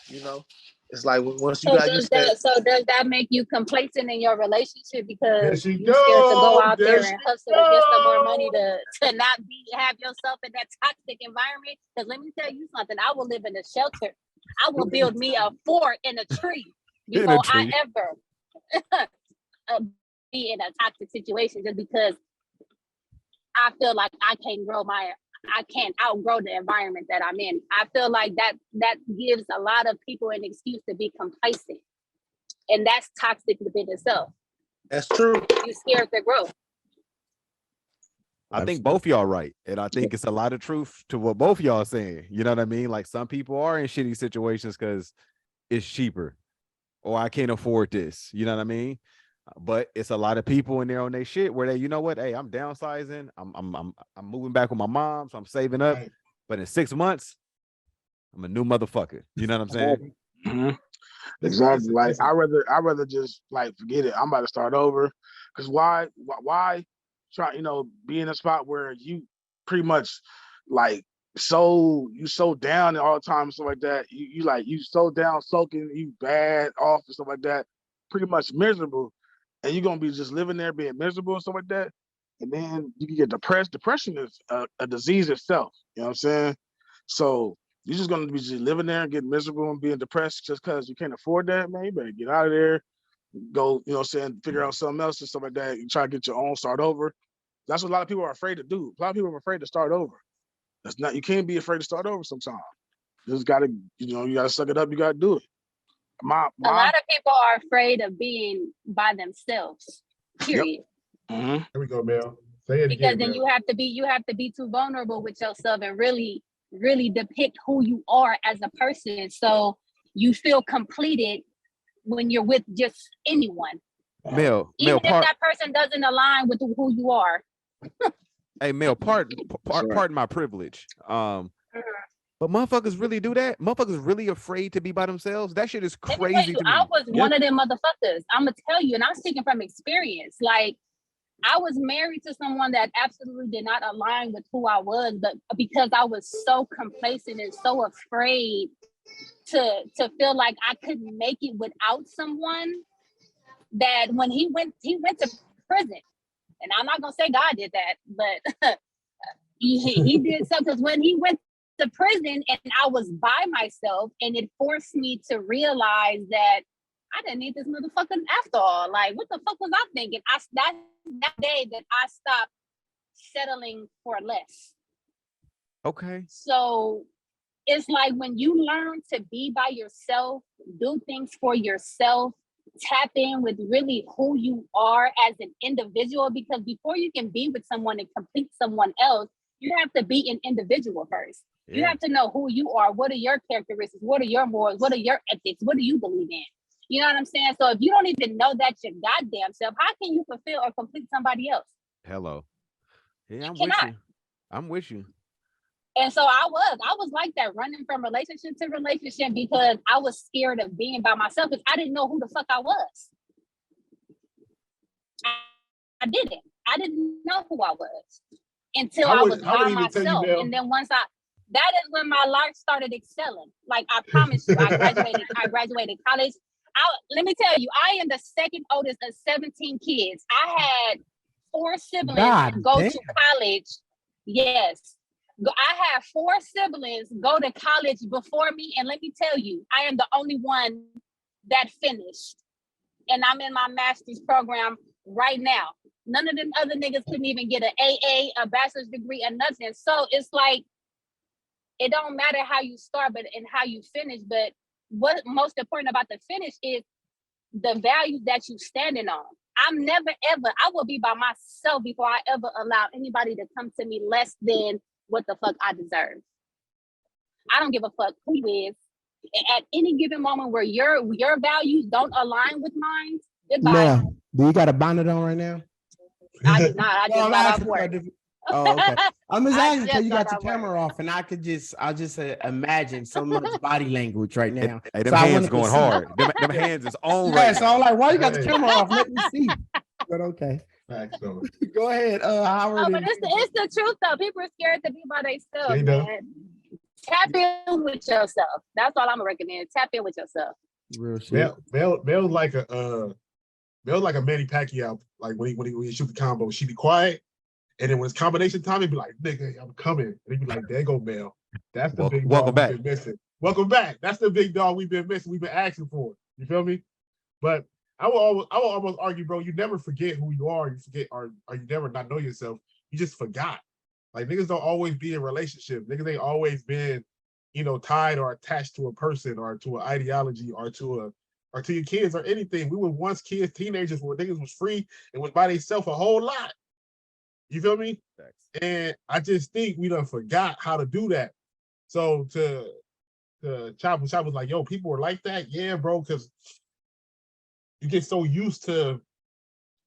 you know, It's like once you So got used to that, does that make you complacent in your relationship There because she you're scared to go go. out There there she and hustle to get some more money go. to not have yourself in that toxic environment? Because let me tell you something, I will live in a shelter. I will build me a fort in a tree In a before tree. I ever be in a toxic situation just because I feel like I can't outgrow the environment that I'm in. I feel like that gives a lot of people an excuse to be complacent. And that's toxic within itself. that's true. You're scared to grow. I think both y'all right. And I think it's a lot of truth to what both y'all saying. You know what I mean? Like some people are in shitty situations because it's cheaper or I can't afford this. You know what I mean? But it's a lot of people in there on their shit where they, you know what? Hey, I'm downsizing. I'm moving back with my mom, so I'm saving up. Right. But in 6 months, I'm a new motherfucker. You know what I'm saying? Mhm. Listen, Exactly. listen, Like listen. I rather just like forget it. I'm about to start over. Cause why try, be in a spot where you pretty much like you so down all the time and stuff like that. You so down, soaking, you bad off and stuff like that, pretty much miserable. And you're gonna be just living there being miserable and stuff like that. And then you can get depressed. Depression is a disease itself. You know what I'm saying? So you're just gonna be just living there and getting miserable and being depressed just because you can't afford that, man. You better get out of there, go, figure out something else and stuff like that. You try to get your own, start over. That's what a lot of people are afraid to do. A lot of people are afraid to start over. That's not, you can't be afraid to start over sometimes. You just gotta, you gotta suck it up, you gotta do it. A lot of people are afraid of being by themselves, period. Mhm. Here we go, Mel. Say it Because again, then Mel. you have to be too vulnerable with yourself and really depict who you are as a person. So you feel completed when you're with just anyone. Mel, Even if part. that person doesn't align with who you are. Hey, Mel, pardon my privilege. But motherfuckers really do that. Motherfuckers really afraid to be by themselves. That shit is Let me tell crazy you, to me. I was one of them motherfuckers. I'm gonna tell you, and I'm speaking from experience. Like, I was married to someone that absolutely did not align with who I was, but because I was so complacent and so afraid to feel like I couldn't make it without someone, that when he went to prison, and I'm not gonna say God did that, but he did something. Because when he went to prison and I was by myself, and it forced me to realize that I didn't need this motherfucker after all. Like, what the fuck was I thinking? That day that I stopped settling for less. Okay. So it's like when you learn to be by yourself, do things for yourself, tap in with really who you are as an individual, because before you can be with someone and complete someone else, you have to be an individual first. Yeah. You have to know who you are. What are your characteristics? What are your morals? What are your ethics? What do you believe in? You know what I'm saying? So if you don't even know that your goddamn self, how can you fulfill or complete somebody else? Hello. Yeah, I'm You with cannot. you. I'm with you. And so I was like that, running from relationship to relationship because I was scared of being by myself because I didn't know who the fuck I was. I didn't. I didn't know who I was until I was by myself. And then that is when my life started excelling. Like, I promise you, I graduated college. Let me tell you, I am the second oldest of 17 kids. I had 4 siblings go to college. Yes. I had 4 siblings go to college before me. And let me tell you, I am the only one that finished. And I'm in my master's program right now. None of them other niggas couldn't even get an AA, a bachelor's degree, or nothing. So it's like, it don't matter how you start, but and how you finish. But what most important about the finish is the values that you standing on. I'm never ever, I will be by myself before I ever allow anybody to come to me less than what the fuck I deserve. I don't give a fuck who is. At any given moment where your values don't align with mine, goodbye. Yeah. Do you got a bonnet on right now? I do not. I just got off work. Oh, okay. I'm just asking because you got your camera off, and I just imagine so much body language right now. Hey, them hands going hard. Them hands is on right now. So I'm like, why you got the camera off? Let me see. But okay. Go ahead, Howard. Oh, but it's the truth though. People are scared to be by themselves, man. Tap in with yourself. That's all I'm gonna recommend. Tap in with yourself. Real shit. Mel's like a Manny Pacquiao. Like when he shoot the combo, she be quiet, and then when it's combination time, he'd be like, "Nigga, I'm coming," and he'd be like, "There go Mel. That's the big welcome dog we've back. been missing. Welcome back. That's the big dog we've been missing. We've been asking for. You feel me? But I will almost argue, bro. You never forget who you are. You forget, or you never not know yourself. You just forgot. Like niggas don't always be in relationships. Niggas ain't always been, tied or attached to a person or to an ideology or to your kids or anything. We were once kids, teenagers, where niggas was free and was by themselves a whole lot. You feel me? Thanks. And I just think we done forgot how to do that. So to Chop was like, yo, people are like that. Yeah, bro, because you get so used to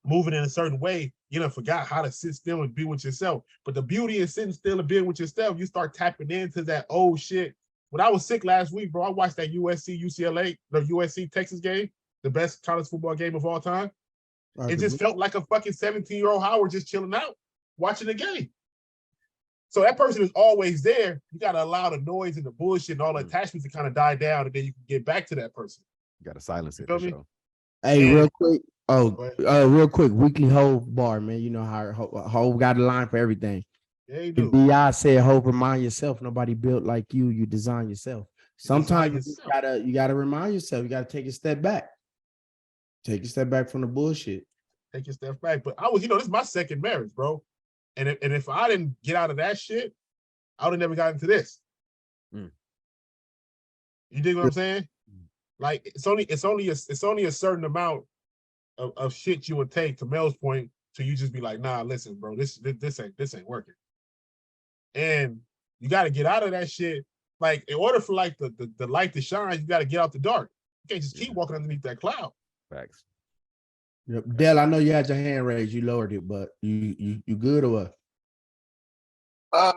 moving in a certain way, you done forgot how to sit still and be with yourself. But the beauty in sitting still and being with yourself, you start tapping into that old shit. When I was sick last week, bro, I watched that USC Texas game, the best college football game of all time. It just felt like a fucking 17-year-old Howard just chilling out, watching the game. So that person is always there. You got to allow the noise and the bullshit and all the attachments to kind of die down, and then you can get back to that person. You got to silence it. Feel me? Hey, real quick. Real quick. Weekly Hove bar, man. You know how Hove got a line for everything. Yeah, you do. B.I. said, Hove, remind yourself, nobody built like you. You design yourself. Sometimes you gotta remind yourself. You gotta take a step back. Take a step back from the bullshit. Take a step back. But I was, this is my second marriage, bro. And if I didn't get out of that shit, I would have never gotten into this. You dig what I'm saying? Like it's only a certain amount of shit you would take, to Mel's point, to you just be like, nah, listen, bro, this ain't working. And you got to get out of that shit. Like in order for like the light to shine, you got to get out the dark. You can't just keep walking underneath that cloud. Facts. Yep. Dell, I know you had your hand raised. You lowered it, but you good or what? I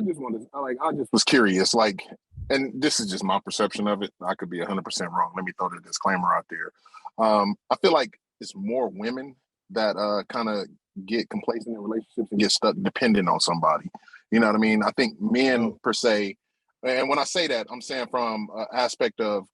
just was curious, like, and this is just my perception of it. I could be 100% wrong. Let me throw the disclaimer out there. I feel like it's more women that kind of get complacent in relationships and get stuck dependent on somebody. You know what I mean? I think men per se, and when I say that, I'm saying from an aspect of,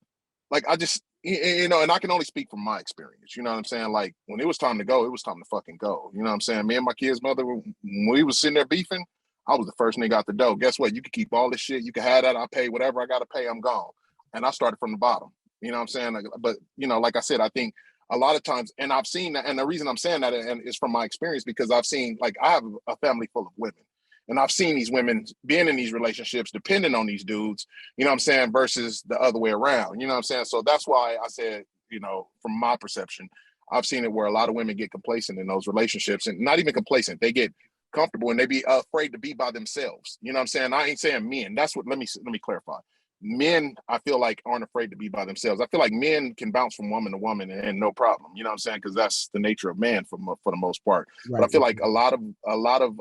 like, I just, and I can only speak from my experience. You know what I'm saying? Like, when it was time to go, it was time to fucking go. You know what I'm saying? Me and my kid's mother, when we was sitting there beefing, I was the first nigga out the door. Guess what? You can keep all this shit. You can have that. I pay whatever I got to pay. I'm gone. And I started from the bottom. You know what I'm saying? But, like I said, I think a lot of times, and I've seen that, and the reason I'm saying that and is from my experience, because I've seen, like, I have a family full of women. And I've seen these women being in these relationships, depending on these dudes, you know what I'm saying, versus the other way around. You know what I'm saying? So that's why I said, from my perception, I've seen it where a lot of women get complacent in those relationships, and not even complacent. They get comfortable and they be afraid to be by themselves. You know what I'm saying? I ain't saying men. That's what, let me clarify. Men, I feel like, aren't afraid to be by themselves. I feel like men can bounce from woman to woman and no problem. You know what I'm saying? Because that's the nature of man for the most part. Right. But I feel like a lot of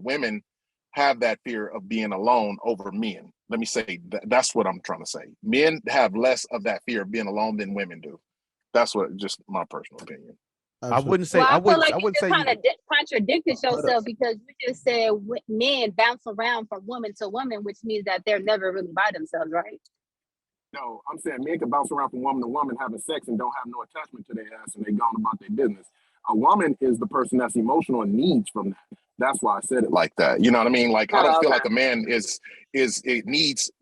women have that fear of being alone over men. Let me say that's what I'm trying to say. Men have less of that fear of being alone than women do. That's what, just my personal opinion. I wouldn't say. Well, I wouldn't. feel like I wouldn't you say. kind of contradicted yourself, because you just said men bounce around from woman to woman, which means that they're never really by themselves, right? No, I'm saying men can bounce around from woman to woman having sex and don't have no attachment to their ass, and they gone about their business. A woman is the person that's emotional and needs from that. That's why I said it like that. You know what I mean? Like, I don't feel like a man is it needs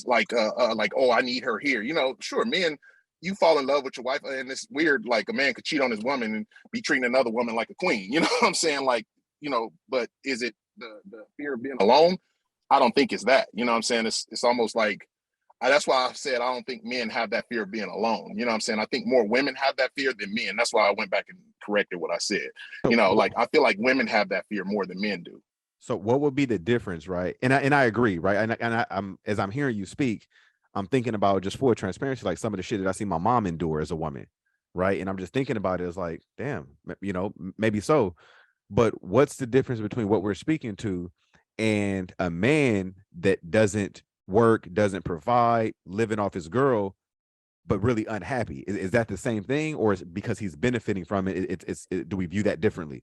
like oh, I need her here. Sure, men, you fall in love with your wife, and it's weird, like, a man could cheat on his woman and be treating another woman like a queen. You know what I'm saying? Like, but is it the fear of being alone? I don't think it's that. You know what I'm saying? It's almost like, that's why I said I don't think men have that fear of being alone. You know what I'm saying? I think more women have that fear than men. That's why I went back and corrected what I said. Like, I feel like women have that fear more than men do. So what would be the difference, right? And I agree, right? And I'm as I'm hearing you speak, I'm thinking about, just for transparency, like some of the shit that I see my mom endure as a woman, right? And I'm just thinking about it as like, damn, maybe so. But what's the difference between what we're speaking to and a man that doesn't work, doesn't provide, living off his girl, but really unhappy? Is that the same thing, or is it because he's benefiting from it? Do we view that differently?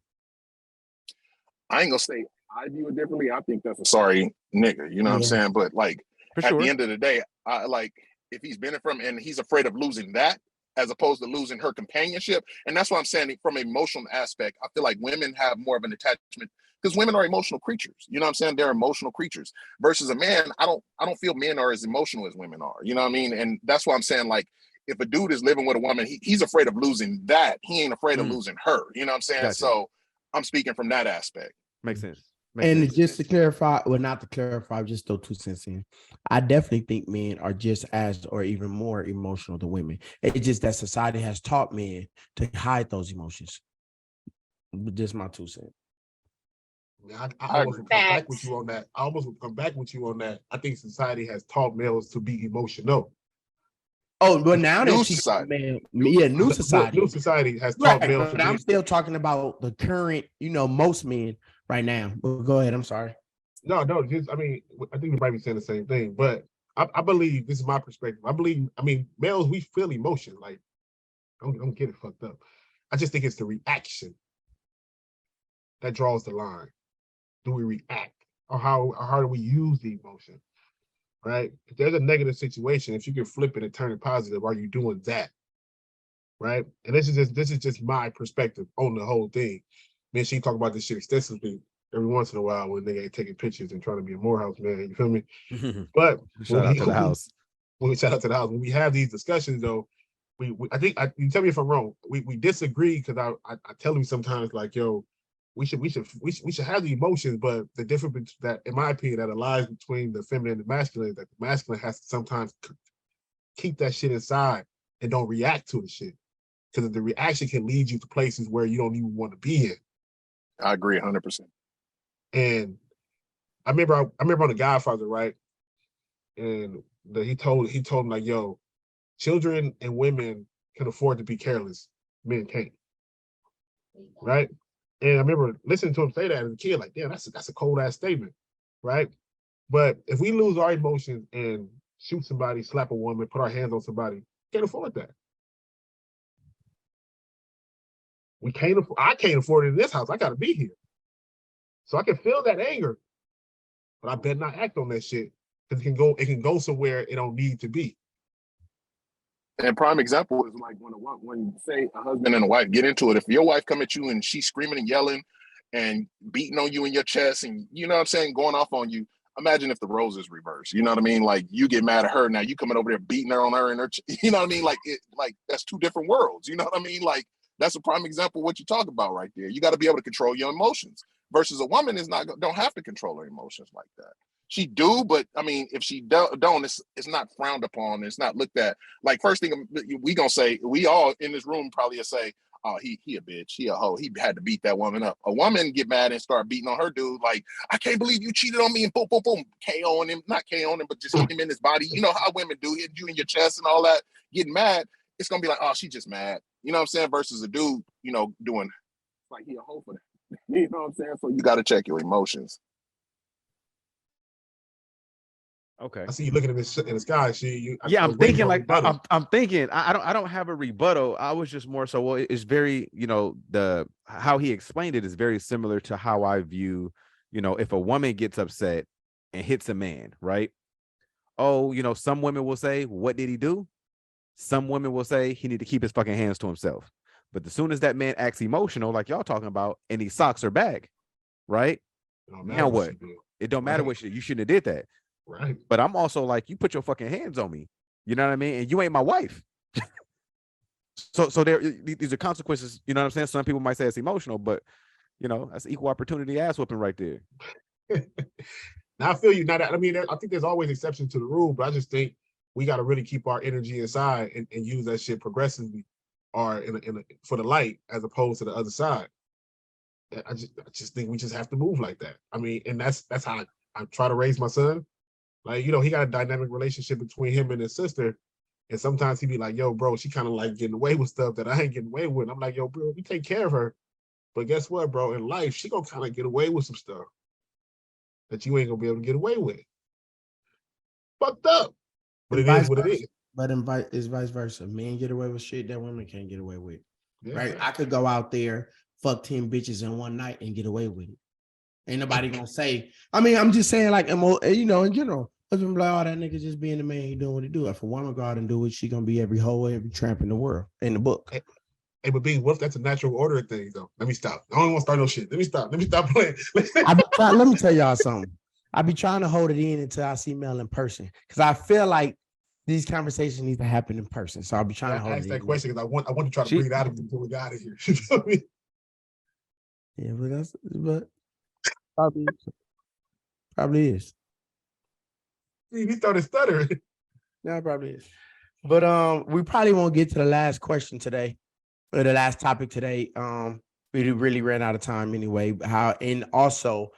I ain't gonna say I view it differently. I think that's a sorry nigga. You know what I'm saying? But like, at the end of the day, I like, if he's benefiting from, and he's afraid of losing that as opposed to losing her companionship. And that's what I'm saying from an emotional aspect. I feel like women have more of an attachment because women are emotional creatures. You know what I'm saying? They're emotional creatures versus a man. I don't feel men are as emotional as women are. You know what I mean? And that's why I'm saying, like, if a dude is living with a woman, he's afraid of losing that. He ain't afraid of losing her. You know what I'm saying? Gotcha. So I'm speaking from that aspect. Makes sense. And just to clarify, well, not to clarify, just throw 2 cents in. I definitely think men are just as or even more emotional than women. It's just that society has taught men to hide those emotions. Just my 2 cents. I almost would come back with you on that. I almost would come back with you on that. I think society has taught males to be emotional. Oh, but now new that society. Man, yeah, new society. New society has taught males. But I'm still talking about the current, most men right now. But go ahead. I'm sorry. No, just I think we might be saying the same thing, but I believe this is my perspective. Males, we feel emotion. Like, don't get it fucked up. I just think it's the reaction that draws the line. Do we react, or how do we use the emotion? Right? If there's a negative situation, if you can flip it and turn it positive, are you doing that? Right? And this is just my perspective on the whole thing. Me and she talk about this shit extensively every once in a while when they ain't taking pictures and trying to be a Morehouse man. You feel me? But shout out to the house. Shout out to the house. When we have these discussions, though, I think you tell me if I'm wrong. We disagree because I tell him sometimes, like, yo, we should have the emotions, but the difference that, in my opinion, that lies between the feminine and the masculine is that the masculine has to sometimes keep that shit inside and don't react to the shit, because the reaction can lead you to places where you don't even want to be in. I agree 100%. And I remember on The Godfather, right? And he told him, like, yo, children and women can afford to be careless, men can't. Right? And I remember listening to him say that as a kid, like, damn, that's a cold ass statement, right? But if we lose our emotions and shoot somebody, slap a woman, put our hands on somebody, can't afford that. I can't afford it in this house. I gotta be here. So I can feel that anger, but I better not act on that shit, because it can go somewhere it don't need to be. And prime example is like when say a husband and a wife get into it. If your wife come at you and she's screaming and yelling and beating on you in your chest and, you know what I'm saying, going off on you, imagine if the roles is reversed. You know what I mean? Like, you get mad at her, now you coming over there beating her on her and her, you know what I mean? Like that's two different worlds. You know what I mean? Like, that's a prime example of what you talk about right there. You got to be able to control your emotions versus a woman don't have to control her emotions like that. She do, but I mean, if she don't, it's not frowned upon. It's not looked at. Like, first thing we gonna say, we all in this room probably will say, oh, he a bitch, he a hoe, he had to beat that woman up. A woman get mad and start beating on her dude, like, I can't believe you cheated on me, and boom, boom, boom, KOing him, not KOing him, but just hit him in his body. You know how women do, hit you in your chest and all that, getting mad. It's gonna be like, oh, she just mad. You know what I'm saying? Versus a dude, doing like he a hoe for that. You know what I'm saying? So you got to check your emotions. Okay. I see you looking in the sky. I'm thinking like I'm thinking. I don't have a rebuttal. I was just more so. Well, it's very, the how he explained it is very similar to how I view, if a woman gets upset and hits a man, right? Oh, some women will say, "What did he do?" Some women will say he need to keep his fucking hands to himself. But as soon as that man acts emotional, like y'all talking about, and he socks her back, right? Now what? It don't matter what you shouldn't have did that. Right. But I'm also like, you put your fucking hands on me. You know what I mean? And you ain't my wife. So these are consequences. You know what I'm saying? Some people might say it's emotional, but that's equal opportunity ass whooping right there. Now I feel you. Now I think there's always exceptions to the rule, but I just think we got to really keep our energy inside and use that shit progressively, or for the light as opposed to the other side. I just think we just have to move like that. I mean, and that's how I try to raise my son. Like, he got a dynamic relationship between him and his sister. And sometimes he be like, yo, bro, she kind of like getting away with stuff that I ain't getting away with. And I'm like, yo, bro, we take care of her. But guess what, bro? In life, she gonna kind of get away with some stuff that you ain't gonna be able to get away with. Fucked up. But it is what it is. But it's vice versa. Men get away with shit that women can't get away with. Yeah. Right? I could go out there, fuck 10 bitches in one night and get away with it. Ain't nobody gonna say. I mean, I'm just saying, like, in general, Husband like, oh, that nigga just being the man, he doing what he do. If a woman go out and do it, she gonna be every hoe, every tramp in the world, in the book. Hey, but being wolf, that's a natural order of things, though. Let me stop. I don't want to start no shit. Let me stop playing. Let me tell y'all something. I be trying to hold it in until I see Mel in person, because I feel like these conversations need to happen in person. So I'll be trying to hold ask it that in. question because I want to try to bring it out of him until we got out of here. You feel me? Yeah, but probably is. He started stuttering. Yeah, it probably is. But we probably won't get to the last question today, or the last topic today. We really ran out of time anyway. And also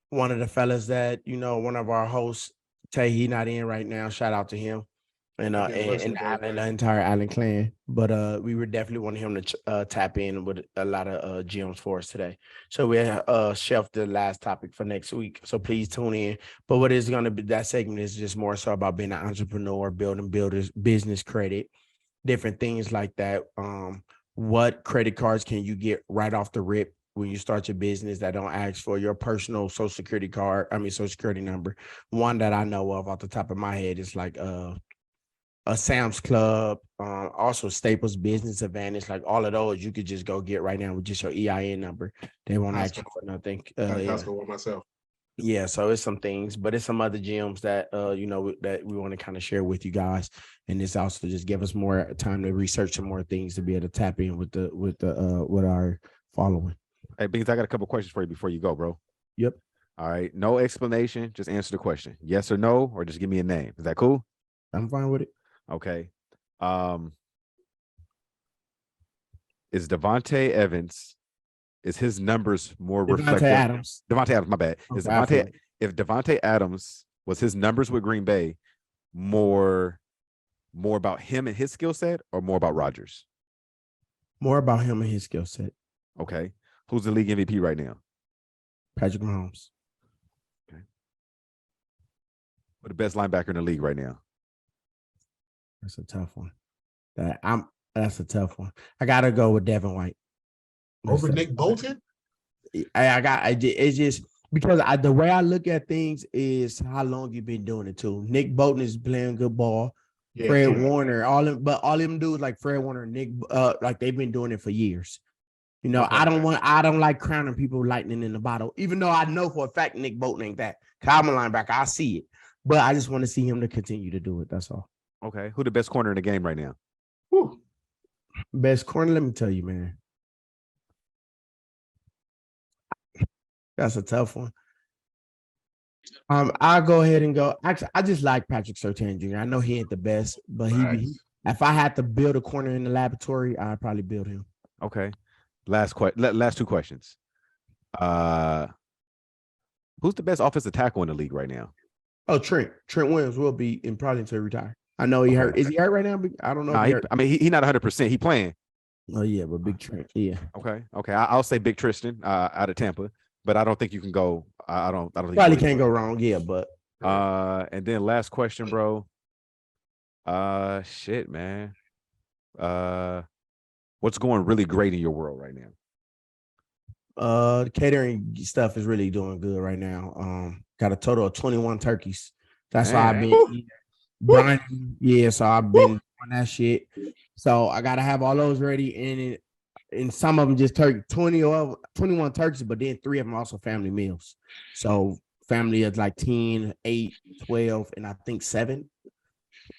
one of the fellas that, one of our hosts, Tay, he not in right now. Shout out to him and the entire Island clan. But we would definitely want him to tap in with a lot of gems for us today. So we shelved the last topic for next week. So please tune in. But what is going to be, that segment is just more so about being an entrepreneur, building business credit, different things like that. What credit cards can you get right off the rip when you start your business that don't ask for your personal social security number? One that I know of off the top of my head is like a Sam's Club, also Staples Business Advantage, like all of those you could just go get right now with just your EIN number. They won't ask you for nothing. Costco myself. Yeah, so it's some things, but it's some other gems that that we want to kind of share with you guys, and this also just give us more time to research some more things to be able to tap in with our following. Hey, Beans, I got a couple questions for you before you go, bro. Yep. All right, no explanation, just answer the question, yes or no, or just give me a name. Is that cool? I'm fine with it. Okay. Is Devontae Evans? Is his numbers more reflective? Devontae Adams, my bad. Is if Devontae Adams was his numbers with Green Bay more about him and his skill set, or more about Rodgers? More about him and his skill set. Okay. Who's the league MVP right now? Patrick Mahomes. Okay. What's the best linebacker in the league right now? That's a tough one. That's a tough one. I gotta go with Devin White. Over Nick Bolton? It's just because the way I look at things is how long you've been doing it too. Nick Bolton is playing good ball. Yeah, Fred Warner, all them dudes like Fred Warner, Nick, like they've been doing it for years. Okay. I don't like crowning people lightning in the bottle, even though I know for a fact Nick Bolton ain't that. I'm a linebacker, I see it, but I just want to see him to continue to do it. That's all. Okay, who the best corner in the game right now? Whew. Best corner, let me tell you, man. That's a tough one. I'll go ahead and go. Actually, I just like Patrick Surtain Jr. I know he ain't the best, but if I had to build a corner in the laboratory, I'd probably build him. Okay. Last two questions. Who's the best offensive tackle in the league right now? Oh, Trent Williams will be in probably until he retire. I know he hurt. Is he hurt right now? I don't know. Nah, he's not 100%. He playing. Oh yeah, but Big Trent. Yeah. Okay. I'll say Big Tristan out of Tampa, but I don't think you can go. I don't think probably can't go wrong. Yeah, but and then last question, bro. Shit, man. What's going really great in your world right now? The catering stuff is really doing good right now. Got a total of 21 turkeys. That's why I've been Brian. Yeah, so I've been on that shit. So I gotta have all those ready, and some of them just 21 turkeys, but then 3 of them also family meals. So family is like 10, 8, 12, and I think 7.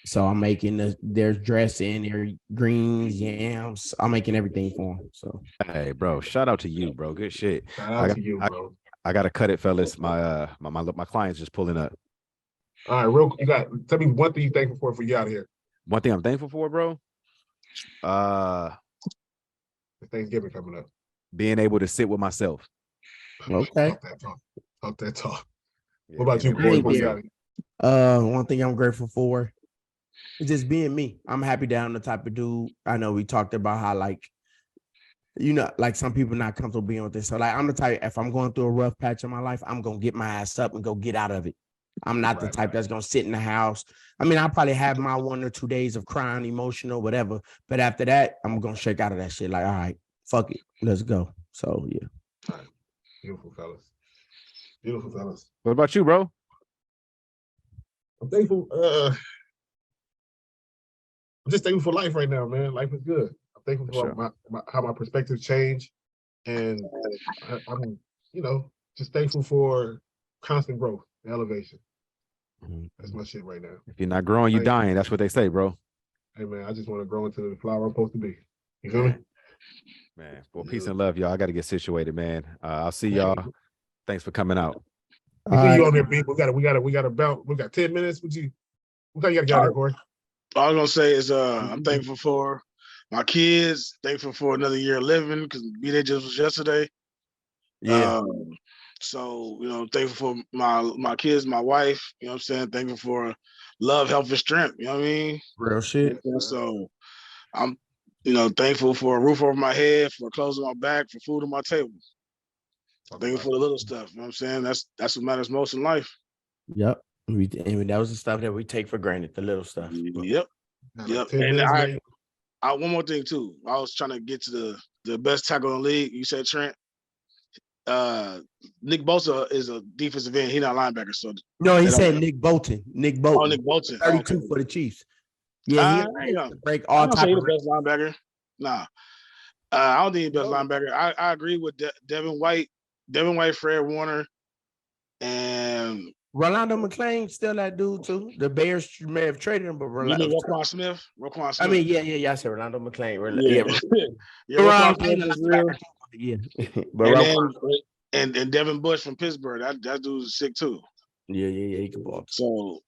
So I'm making there's dressing, there's greens, yams. I'm making everything for them. So hey, bro, shout out to you, bro. Good shit. Shout out to you, bro. I gotta cut it, fellas. My client's just pulling up. All right, tell me one thing you're thankful for you out here. One thing I'm thankful for, bro. Thanksgiving coming up. Being able to sit with myself. Okay. Talk that talk. Yeah, what about you, Corey? One thing I'm grateful for is just being me. I'm happy that I'm the type of dude. I know we talked about how like some people not comfortable being with this. So like I'm the type, if I'm going through a rough patch in my life, I'm gonna get my ass up and go get out of it. I'm not the type that's gonna sit in the house. I mean, I'll probably have my 1 or 2 days of crying, emotional, whatever. But after that, I'm gonna shake out of that shit. Like, all right, fuck it, let's go. So yeah. All right. Beautiful fellas. Beautiful fellas. What about you, bro? I'm thankful. I'm just thankful for life right now, man. Life is good. I'm thankful for how my perspectives change, and I'm, just thankful for constant growth and elevation. That's my shit right now. If you're not growing, you're dying. That's what they say, bro. Hey man, I just want to grow into the flower I'm supposed to be. You feel me? Man, well, peace and love, y'all. I got to get situated, man. I'll see y'all. Thanks for coming out. We see you on there, B. We got about 10 minutes. What time you got there, Corey? All I'm gonna say is I'm thankful for my kids, thankful for another year of living, because B-Day just was yesterday. Yeah. So, thankful for my kids, my wife, you know what I'm saying? Thankful for love, health, and strength, you know what I mean? Real shit. So I'm, thankful for a roof over my head, for clothes on my back, for food on my table. Thankful for the little stuff, you know what I'm saying? That's what matters most in life. Yep. That was the stuff that we take for granted, the little stuff. Yep. And I one more thing too. I was trying to get to the best tackle in the league. You said Trent. Nick Bosa is a defensive end. He's not a linebacker. So no, he said Nick Bolton. Nick Bolton. Oh, Nick Bolton. 32 for the Chiefs. Yeah, he break all time. He's the best linebacker. Nah. I don't think he's the best linebacker. I agree with Devin White, Fred Warner, and Rolando McClain still that dude too. The Bears may have traded him, but Roquan Smith. I mean, yeah. I said Rolando McClain. Roquan Smith is real. Yeah, and Devin Bush from Pittsburgh. That dude's sick too. Yeah, he can ball. So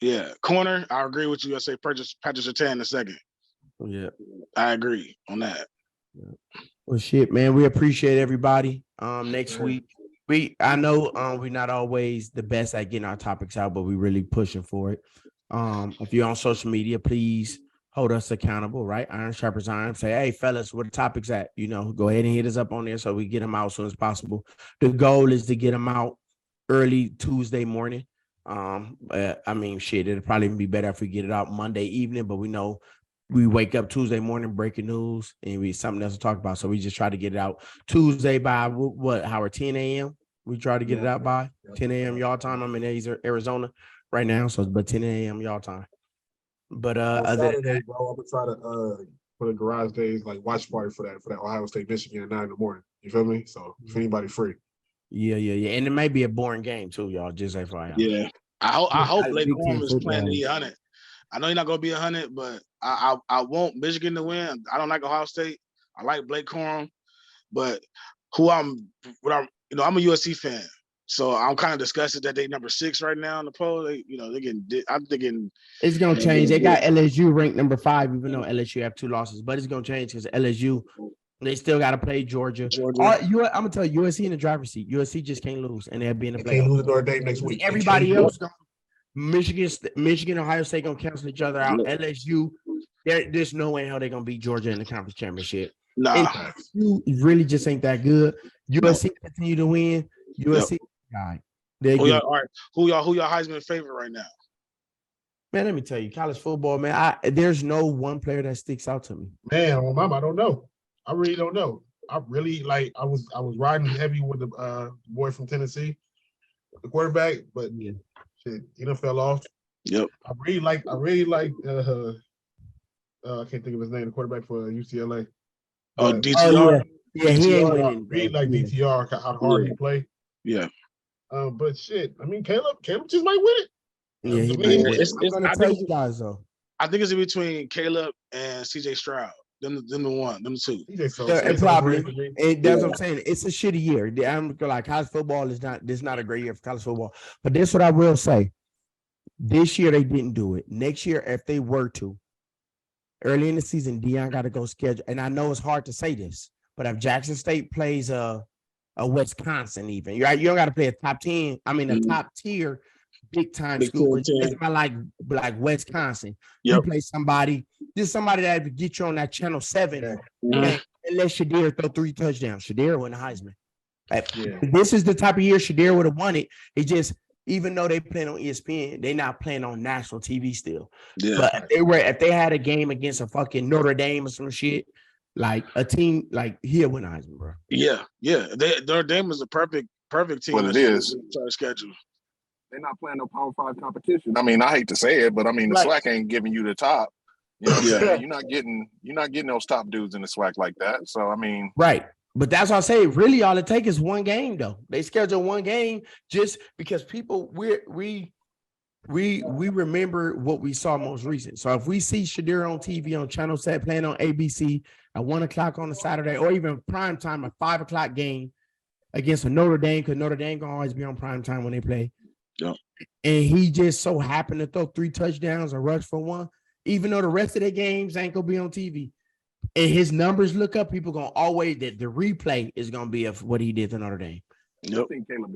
corner. I agree with you. I say Patrick Surtain in a second. Yeah, I agree on that. Yeah. Well, shit, man. We appreciate everybody. Next week. I know we're not always the best at getting our topics out, but we're really pushing for it. If you're on social media, please hold us accountable, right? Iron sharpens iron. Say, hey, fellas, where the topics at? Go ahead and hit us up on there so we get them out as soon as possible. The goal is to get them out early Tuesday morning. It'll probably be better if we get it out Monday evening, but we know we wake up Tuesday morning, breaking news, and we something else to talk about. So we just try to get it out Tuesday by Howard, 10 a.m. We try to get it out by 10 a.m. y'all time. I'm in Arizona right now, but 10 a.m. y'all time. But Saturday, bro, I'm gonna try to put a garage days like watch party for that Ohio State Michigan at 9 in. You feel me? So if anybody free. Yeah. And it may be a boring game too, y'all. Just FYI. Yeah. I hope Blake Corum is playing to be 100. I know he's not gonna be 100, but I want Michigan to win. I don't like Ohio State. I like Blake Corum, but I'm a USC fan, so I'm kind of disgusted that they number 6 right now in the poll. I'm thinking it's gonna change. They got LSU ranked number 5, even though LSU have 2 losses, but it's gonna change because LSU they still got to play Georgia. I'm gonna tell you, USC in the driver's seat. USC just can't lose, and they'll be in the playoffs. Can't lose Notre Dame next week. Everybody else. Michigan, Ohio State gonna cancel each other out. LSU, there's no way how they're gonna beat Georgia in the conference championship. Nah, you really just ain't that good. USC continue to win. USC guy. Who y'all Heisman favorite right now? Man, let me tell you, college football, man. There's no one player that sticks out to me. Man, on mama, I don't know. I really don't know. I really I was riding heavy with the boy from Tennessee, the quarterback, but shit, he done fell off. Yep. I really like I can't think of his name, the quarterback for UCLA. DTR. Yeah, he ain't winning. I really like DTR, how hard he play. Yeah. But shit, I mean, Caleb just might win it. Yeah, he might win. I think you guys though. I think it's in between Caleb and CJ Stroud. Them the 2. And probably, and that's what I'm saying. It's a shitty year. I'm like, college football is not a great year for college football. But this is what I will say. This year they didn't do it. Next year, if they were to, early in the season, Deion got to go schedule. And I know it's hard to say this, but if Jackson State plays a Wisconsin, even you don't got to play a top 10. I mean, a top tier, big time school. It's about like Wisconsin. Yep. You play somebody that would get you on that channel 7. And let Shadir throw 3 touchdowns. Shadir won the Heisman. This is the type of year Shadir would have won it. It just, even though they playing on ESPN, they not playing on national TV still. Yeah. But if they had a game against a fucking Notre Dame or some shit, like a team, like he'll win Heisman, bro. Yeah. Notre Dame is a perfect team. Well, it is. Schedule. they're not playing no Power 5 competition. I mean, I hate to say it, but I mean the Right. SWAC ain't giving you the top. You know what I'm Yeah. saying? You're not getting those top dudes in the SWAC like that. So I mean, Right. But that's why I say really all it takes is one game though. They schedule one game just because people we remember what we saw most recent. So if we see Shadir on TV on Channel Set playing on ABC at 1:00 on a Saturday, or even prime time, a 5:00 game against a Notre Dame, because Notre Dame gonna always be on prime time when they play. Yep. And he just so happened to throw 3 touchdowns or rush for 1, even though the rest of their games ain't gonna be on TV. And his numbers look up, people gonna always that the replay is gonna be of what he did to Notre Dame. I think Caleb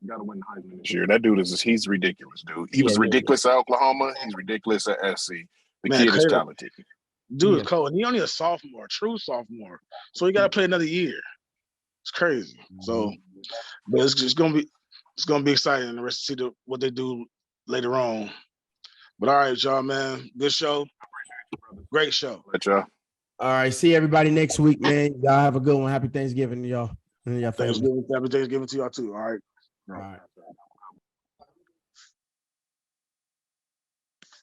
got to win the Heisman this year. That dude he's ridiculous, dude. He was ridiculous at Oklahoma. He's ridiculous at SC. The kid is talented. Dude is cold. And he only a sophomore, true sophomore. So he got to play another year. It's crazy. So, but it's gonna be exciting the rest to see what they do later on. But all right, y'all, man. Good show. Great show. Let y'all. All right, see everybody next week, man. Y'all have a good one. Happy Thanksgiving to y'all and your family. Happy Thanksgiving to y'all too. All right. All right.